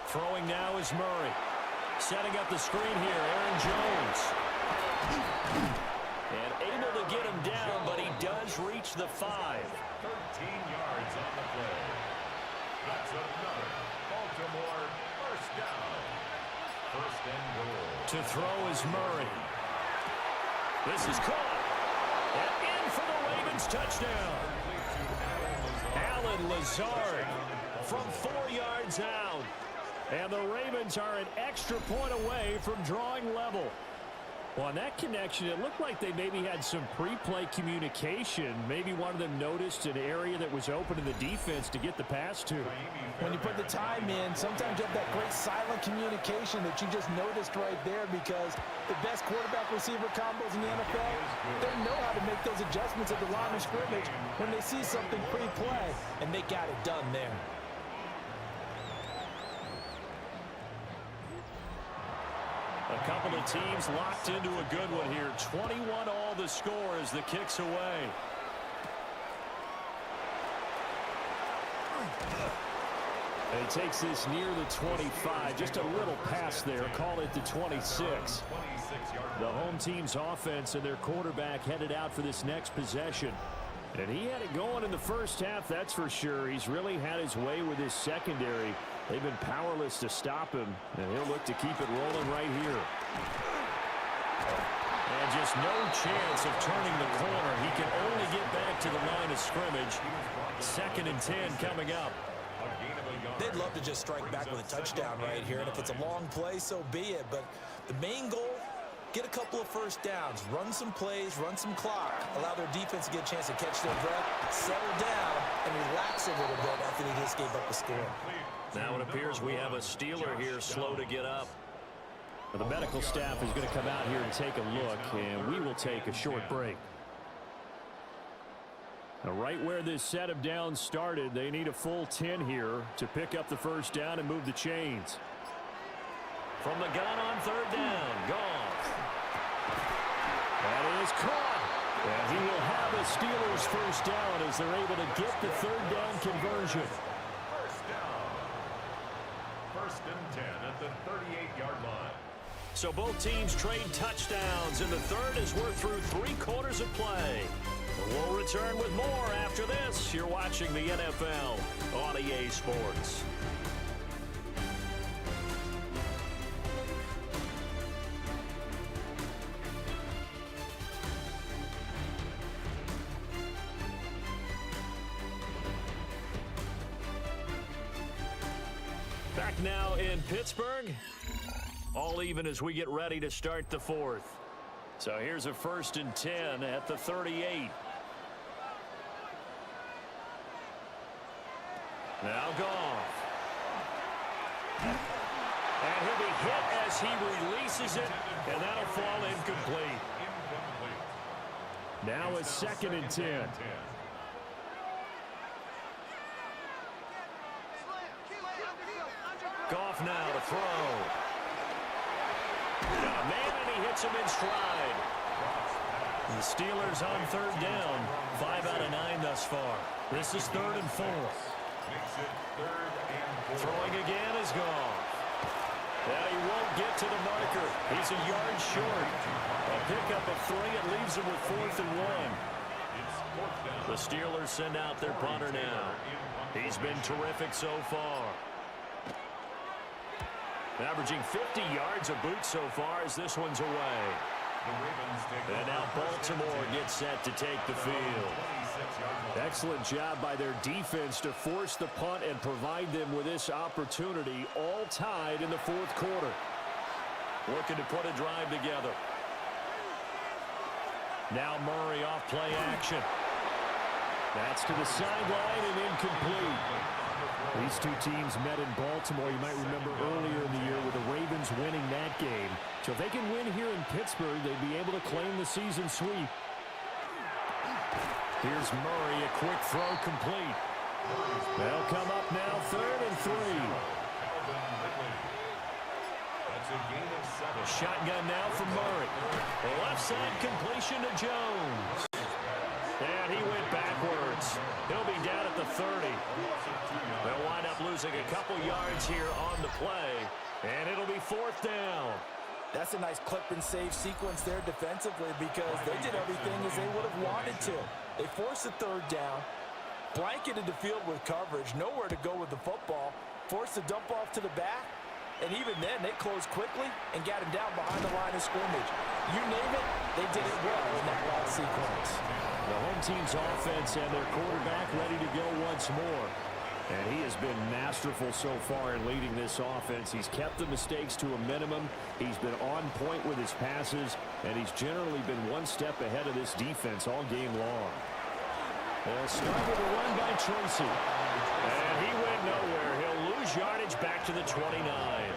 Throwing now is Murray. Setting up the screen here, Aaron Jones. And able to get him down, but he does reach the 5. 13 yards on the play. That's another Baltimore 1st down. 1st and goal. To throw is Murray. This is caught. And in for the Ravens touchdown. Alan Lazard from 4 yards out. And the Ravens are an extra point away from drawing level. Well, on that connection, it looked like they maybe had some pre-play communication. Maybe one of them noticed an area that was open in the defense to get the pass to. When you put the time in, sometimes you have that great silent communication that you just noticed right there, because the best quarterback-receiver combos in the NFL, they know how to make those adjustments at the line of scrimmage when they see something pre-play, and they got it done there. A couple of teams locked into a good one here. 21 all the score as the kick's away. And he takes this near the 25. Just a little pass there. Call it the 26. The home team's offense and their quarterback headed out for this next possession. And he had it going in the first half, that's for sure. He's really had his way with his secondary. They've been powerless to stop him, and he'll look to keep it rolling right here. And just no chance of turning the corner. He can only get back to the line of scrimmage. 2nd and 10 coming up. They'd love to just strike back with a touchdown right here, and if it's a long play, so be it. But the main goal, get a couple of 1st downs, run some plays, run some clock, allow their defense to get a chance to catch their breath, settle down, and relax a little bit after they just gave up the score. Now it appears we have a Steeler here slow to get up. The medical staff is going to come out here and take a look, and we will take a short break. Now, right where this set of downs started, they need a full 10 here to pick up the 1st down and move the chains. From the gun on 3rd down, gone. That is caught. And he will have a Steelers 1st down as they're able to get the 3rd down conversion. 1st and 10 at the 38-yard line. So both teams trade touchdowns in the 3rd as we're through 3 quarters of play. We'll return with more after this. You're watching the NFL on EA Sports. Back now in Pittsburgh. All even as we get ready to start the fourth. So here's a 1st and 10 at the 38. Now Goff. And he'll be hit as he releases it, and that'll fall incomplete. Now a 2nd and 10. Goff now to throw. Got a man, and he hits him in stride. The Steelers on 3rd down. 5 out of 9 thus far. This is 3rd and 4. Throwing again is Goff. Now he won't get to the marker. He's a yard short. A pickup of 3. It leaves him with 4th and 1. The Steelers send out their punter now. He's been terrific so far. Averaging 50 yards a boot so far as this one's away. And now Baltimore gets set to take the field. Excellent job by their defense to force the punt and provide them with this opportunity, all tied in the 4th quarter. Looking to put a drive together. Now Murray off play action. That's to the sideline and incomplete. These two teams met in Baltimore, you might remember earlier in the year, with the Ravens winning that game. So if they can win here in Pittsburgh, they'd be able to claim the season sweep. Here's Murray, a quick throw complete. They'll come up now 3rd and 3. Shotgun now for Murray. The left side completion to Jones. And he went backwards. He'll be down at the 30. They'll wind up losing a couple yards here on the play, and it'll be 4th down. That's a nice clip and save sequence there defensively because they did everything as they would have wanted to. They forced the 3rd down, blanketed the field with coverage, nowhere to go with the football, forced the dump off to the back, and even then they closed quickly and got him down behind the line of scrimmage. You name it, they did it well in that last sequence. The home team's offense and their quarterback ready to go once more. And he has been masterful so far in leading this offense. He's kept the mistakes to a minimum. He's been on point with his passes, and he's generally been one step ahead of this defense all game long. They'll start with a run by Tracy. And he went nowhere. He'll lose yardage back to the 29.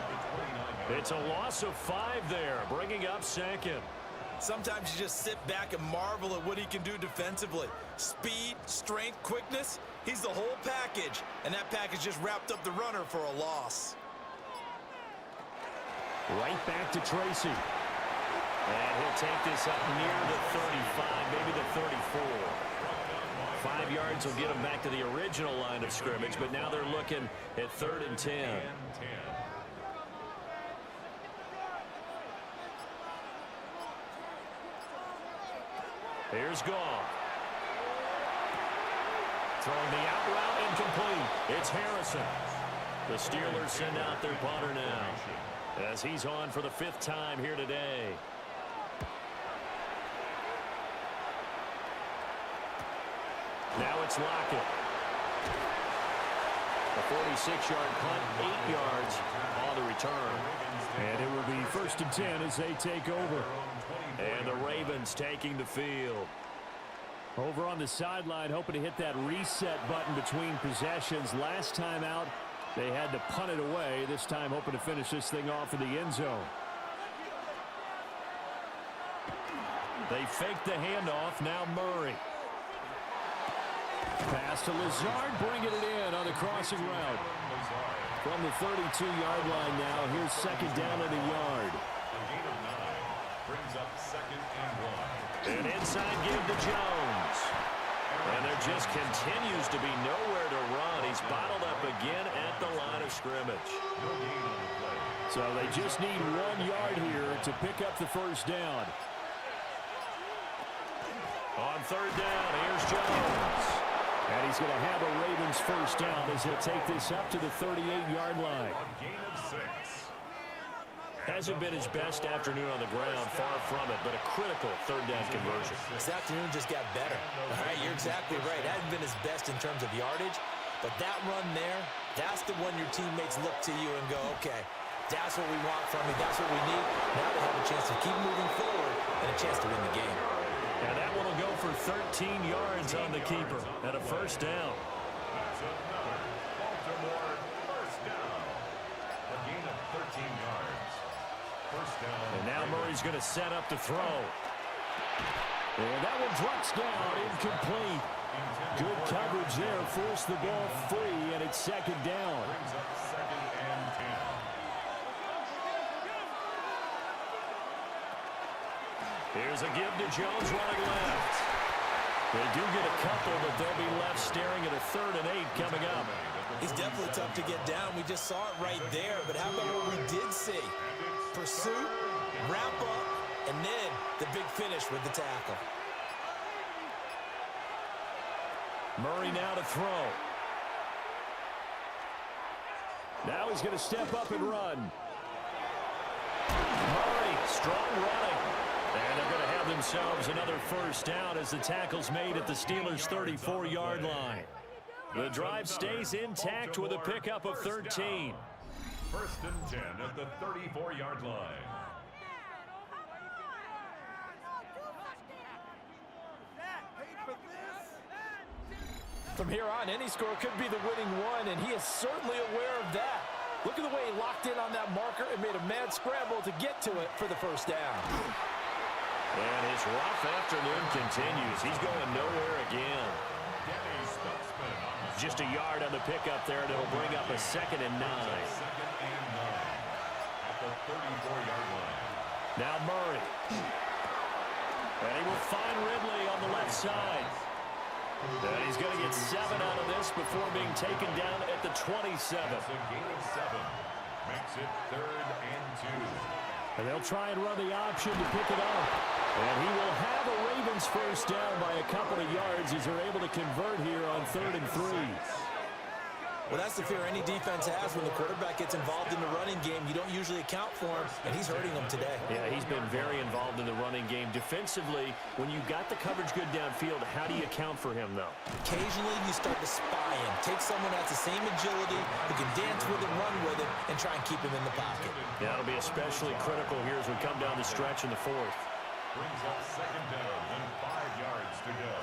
It's a loss of 5 there, bringing up 2nd. Sometimes you just sit back and marvel at what he can do defensively. Speed, strength, quickness, he's the whole package. And that package just wrapped up the runner for a loss. Right back to Tracy. And he'll take this up near the 35, maybe the 34. 5 yards will get him back to the original line of scrimmage, but now they're looking at 3rd and 10. Here's Goff. Throwing the out route incomplete. It's Harrison. The Steelers send out their punter now as he's on for the 5th time here today. Now it's Lockett. A 46-yard punt, 8 yards on the return. And it will be 1st and 10 as they take over. And the Ravens taking the field. Over on the sideline, hoping to hit that reset button between possessions. Last time out, they had to punt it away. This time, hoping to finish this thing off in the end zone. They fake the handoff. Now Murray. Pass to Lazard, bringing it in on the crossing route. From the 32-yard line now, here's 2nd down and a yard. Brings up 2nd and 1. And inside give to Jones. And there just continues to be nowhere to run. He's bottled up again at the line of scrimmage. So they just need 1 yard here to pick up the 1st down. On third down, here's Jones. And he's going to have a Ravens first down as he'll take this up to the 38-yard line. A gain of 6. Hasn't been his best afternoon on the ground, far from it, but a critical third down conversion. This afternoon just got better. All right, you're exactly right. Hasn't been his best in terms of yardage, but that run there, that's the one your teammates look to you and go, okay, that's what we want from you. That's what we need. Now they have a chance to keep moving forward and a chance to win the game. And that one will go for 13 yards on the keeper and a first down. That's another Baltimore first down. A gain of 13 yards. First down. And now Murray's going to set up to throw. And that one drops down, incomplete. Good coverage there, forced the ball free, and it's second down. Brings up second and 10. Here's a give to Jones running left. They do get a couple, but they'll be left staring at a 3rd and 8 coming up. He's definitely tough to get down. We just saw it right there, but how about what we did see? Pursuit, wrap up, and then the big finish with the tackle. Murray now to throw. Now he's going to step up and run. Murray, strong running. And they're going to have themselves another first down as the tackle's made at the Steelers' 34-yard line. The drive stays intact with a pickup of 13. First and 10 at the 34-yard line. From here on, any score could be the winning one, and he is certainly aware of that. Look at the way he locked in on that marker and made a mad scramble to get to it for the first down. And his rough afternoon continues. He's going nowhere again. Just a yard on the pickup there, and it'll bring up a 2nd and 9. Second and 9 at the 34-yard line. Now Murray. And he will find Ridley on the left side. And he's going to get 7 out of this before being taken down at the 27. That's a gain of 7. Makes it 3rd and 2. And they'll try and run the option to pick it up. And he will have a Ravens first down by a couple of yards as they're able to convert here on 3rd and 3. Well, that's the fear any defense has when the quarterback gets involved in the running game. You don't usually account for him, and he's hurting them today. Yeah, he's been very involved in the running game. Defensively, when you've got the coverage good downfield, how do you account for him, though? Occasionally, you start to spy him. Take someone that's the same agility, who can dance with him, run with him, and try and keep him in the pocket. Yeah, it'll be especially critical here as we come down the stretch in the 4th. Brings up second down and 5 yards to go.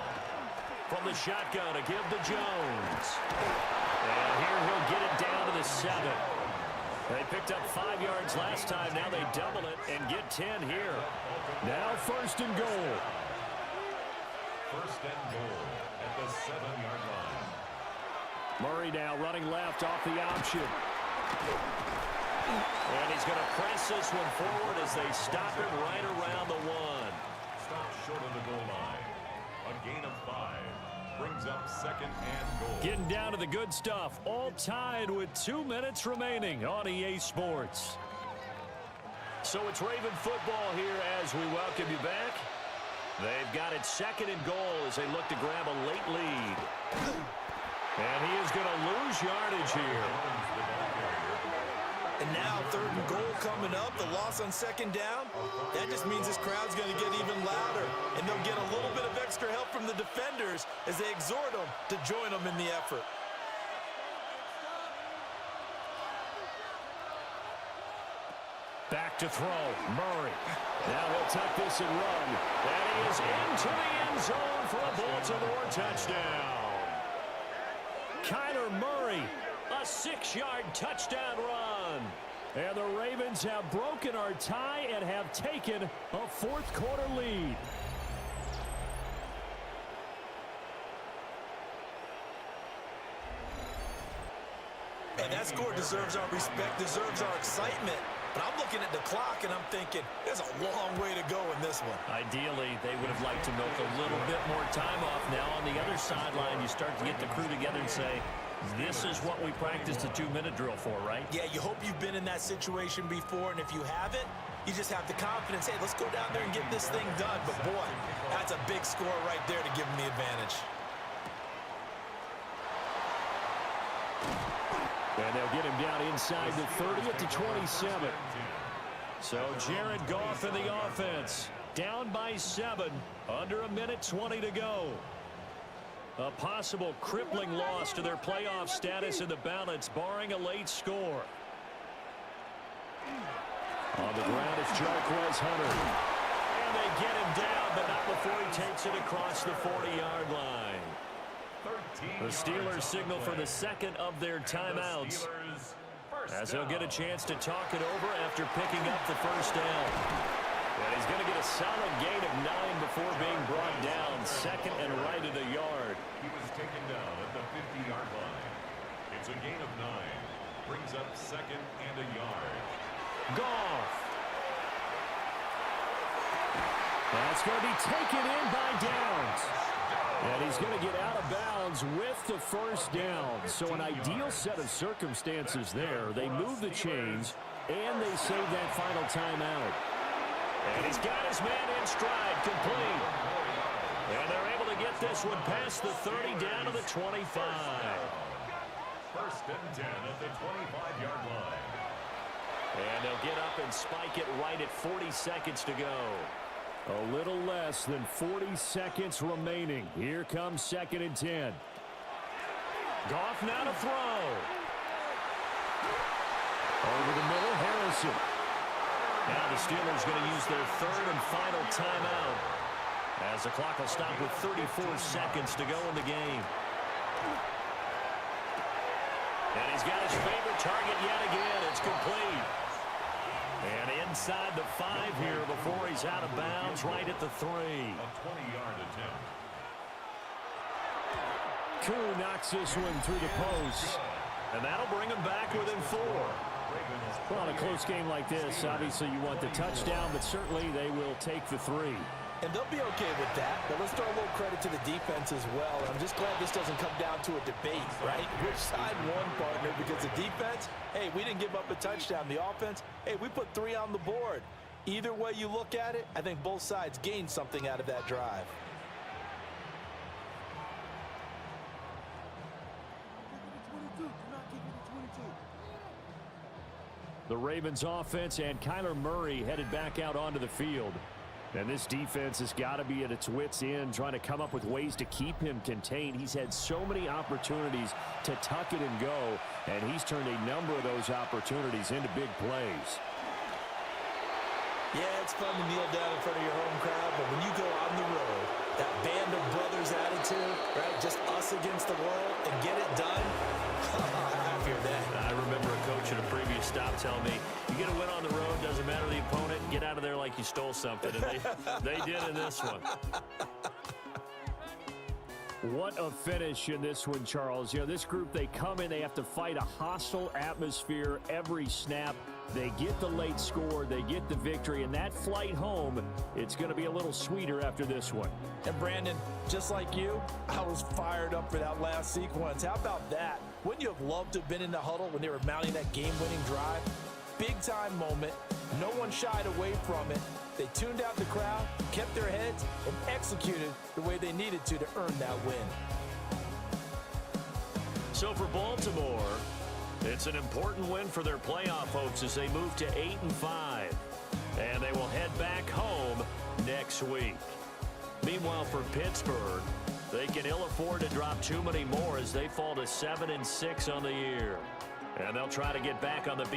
From the shotgun, a give to Jones. And here he'll get it down to the 7. They picked up 5 yards last time. Now they double it and get 10 here. Now 1st and goal. First and goal at the 7-yard line. Murray now running left off the option. And he's going to press this one forward as they stop it right around the 1. Stop short of the goal line. A gain of 5. Brings up 2nd and goal. Getting down to the good stuff. All tied with 2 minutes remaining on EA Sports. So it's Raven football here as we welcome you back. They've got it 2nd and goal as they look to grab a late lead. And he is going to lose yardage here. And now 3rd and goal coming up, the loss on 2nd down. That just means this crowd's going to get even louder. And they'll get a little bit of extra help from the defenders as they exhort them to join them in the effort. Back to throw, Murray. Now he'll tuck this and run. And he is into the end zone for a Baltimore touchdown. Kyler Murray, a 6-yard touchdown run. And the Ravens have broken our tie and have taken a 4th quarter lead. And that score deserves our respect, deserves our excitement. But I'm looking at the clock and I'm thinking, there's a long way to go in this one. Ideally, they would have liked to milk a little bit more time off. Now on the other sideline, you start to get the crew together and say, this is what we practiced a 2-minute drill for, right? Yeah, you hope you've been in that situation before, and if you haven't, you just have the confidence, hey, let's go down there and get this thing done. But, boy, that's a big score right there to give them the advantage. And they'll get him down inside the 30 at the 27. So Jared Goff in the offense. Down by 7. Under a minute 20 to go. A possible crippling loss to their playoff status in the balance, barring a late score. On the ground is Jarquez Hunter. And they get him down, but not before he takes it across the 40-yard line. The Steelers signal for the second of their timeouts, as they'll get a chance to talk it over after picking up the first down. And he's going to get a solid gain of 9 before being brought down. Second and right at a yard. He was taken down at the 50-yard line. It's a gain of 9. Brings up second and a yard. Goff. That's going to be taken in by Downs. And he's going to get out of bounds with the first down. So an ideal set of circumstances there. They move the chains, and they save that final timeout. And he's got his man in stride, complete. And they're able to get this one past the 30 down to the 25. First and 10 at the 25-yard line. And they'll get up and spike it right at 40 seconds to go. A little less than 40 seconds remaining. Here comes second and 10. Goff now to throw. Over the middle, Harrison. Now the Steelers going to use their third and final timeout, as the clock will stop with 34 seconds to go in the game. And he's got his favorite target yet again. It's complete. And inside the 5 here before he's out of bounds, right at the 3. A 20-yard attempt. Koo knocks this one through the post. And that'll bring him back within 4. Well, in a close game like this, obviously you want the touchdown, but certainly they will take the 3. And they'll be okay with that, but let's throw a little credit to the defense as well. And I'm just glad this doesn't come down to a debate, right? Which side won, partner? Because the defense, hey, we didn't give up a touchdown. The offense, hey, we put 3 on the board. Either way you look at it, I think both sides gained something out of that drive. The Ravens offense and Kyler Murray headed back out onto the field. And this defense has got to be at its wits' end, trying to come up with ways to keep him contained. He's had so many opportunities to tuck it and go, and he's turned a number of those opportunities into big plays. Yeah, it's fun to kneel down in front of your home crowd, but when you go on the road, that band of brothers attitude, right, just us against the world, and get it done, happier day. I remember a coach at a previous stop telling me, you get a win on the road, doesn't matter the opponent, get out of there like you stole something. And they did in this one. What a finish in this one, Charles. You know, this group, they come in, they have to fight a hostile atmosphere every snap. They get the late score, they get the victory, and that flight home, it's going to be a little sweeter after this one. And Brandon, just like you, I was fired up for that last sequence. How about that? Wouldn't you have loved to have been in the huddle when they were mounting that game-winning drive? Big-time moment. No one shied away from it. They tuned out the crowd, kept their heads, and executed the way they needed to earn that win. So for Baltimore, it's an important win for their playoff hopes as they move to 8-5. And they will head back home next week. Meanwhile, for Pittsburgh, they can ill afford to drop too many more as they fall to 7-6 on the year. And they'll try to get back on the beat.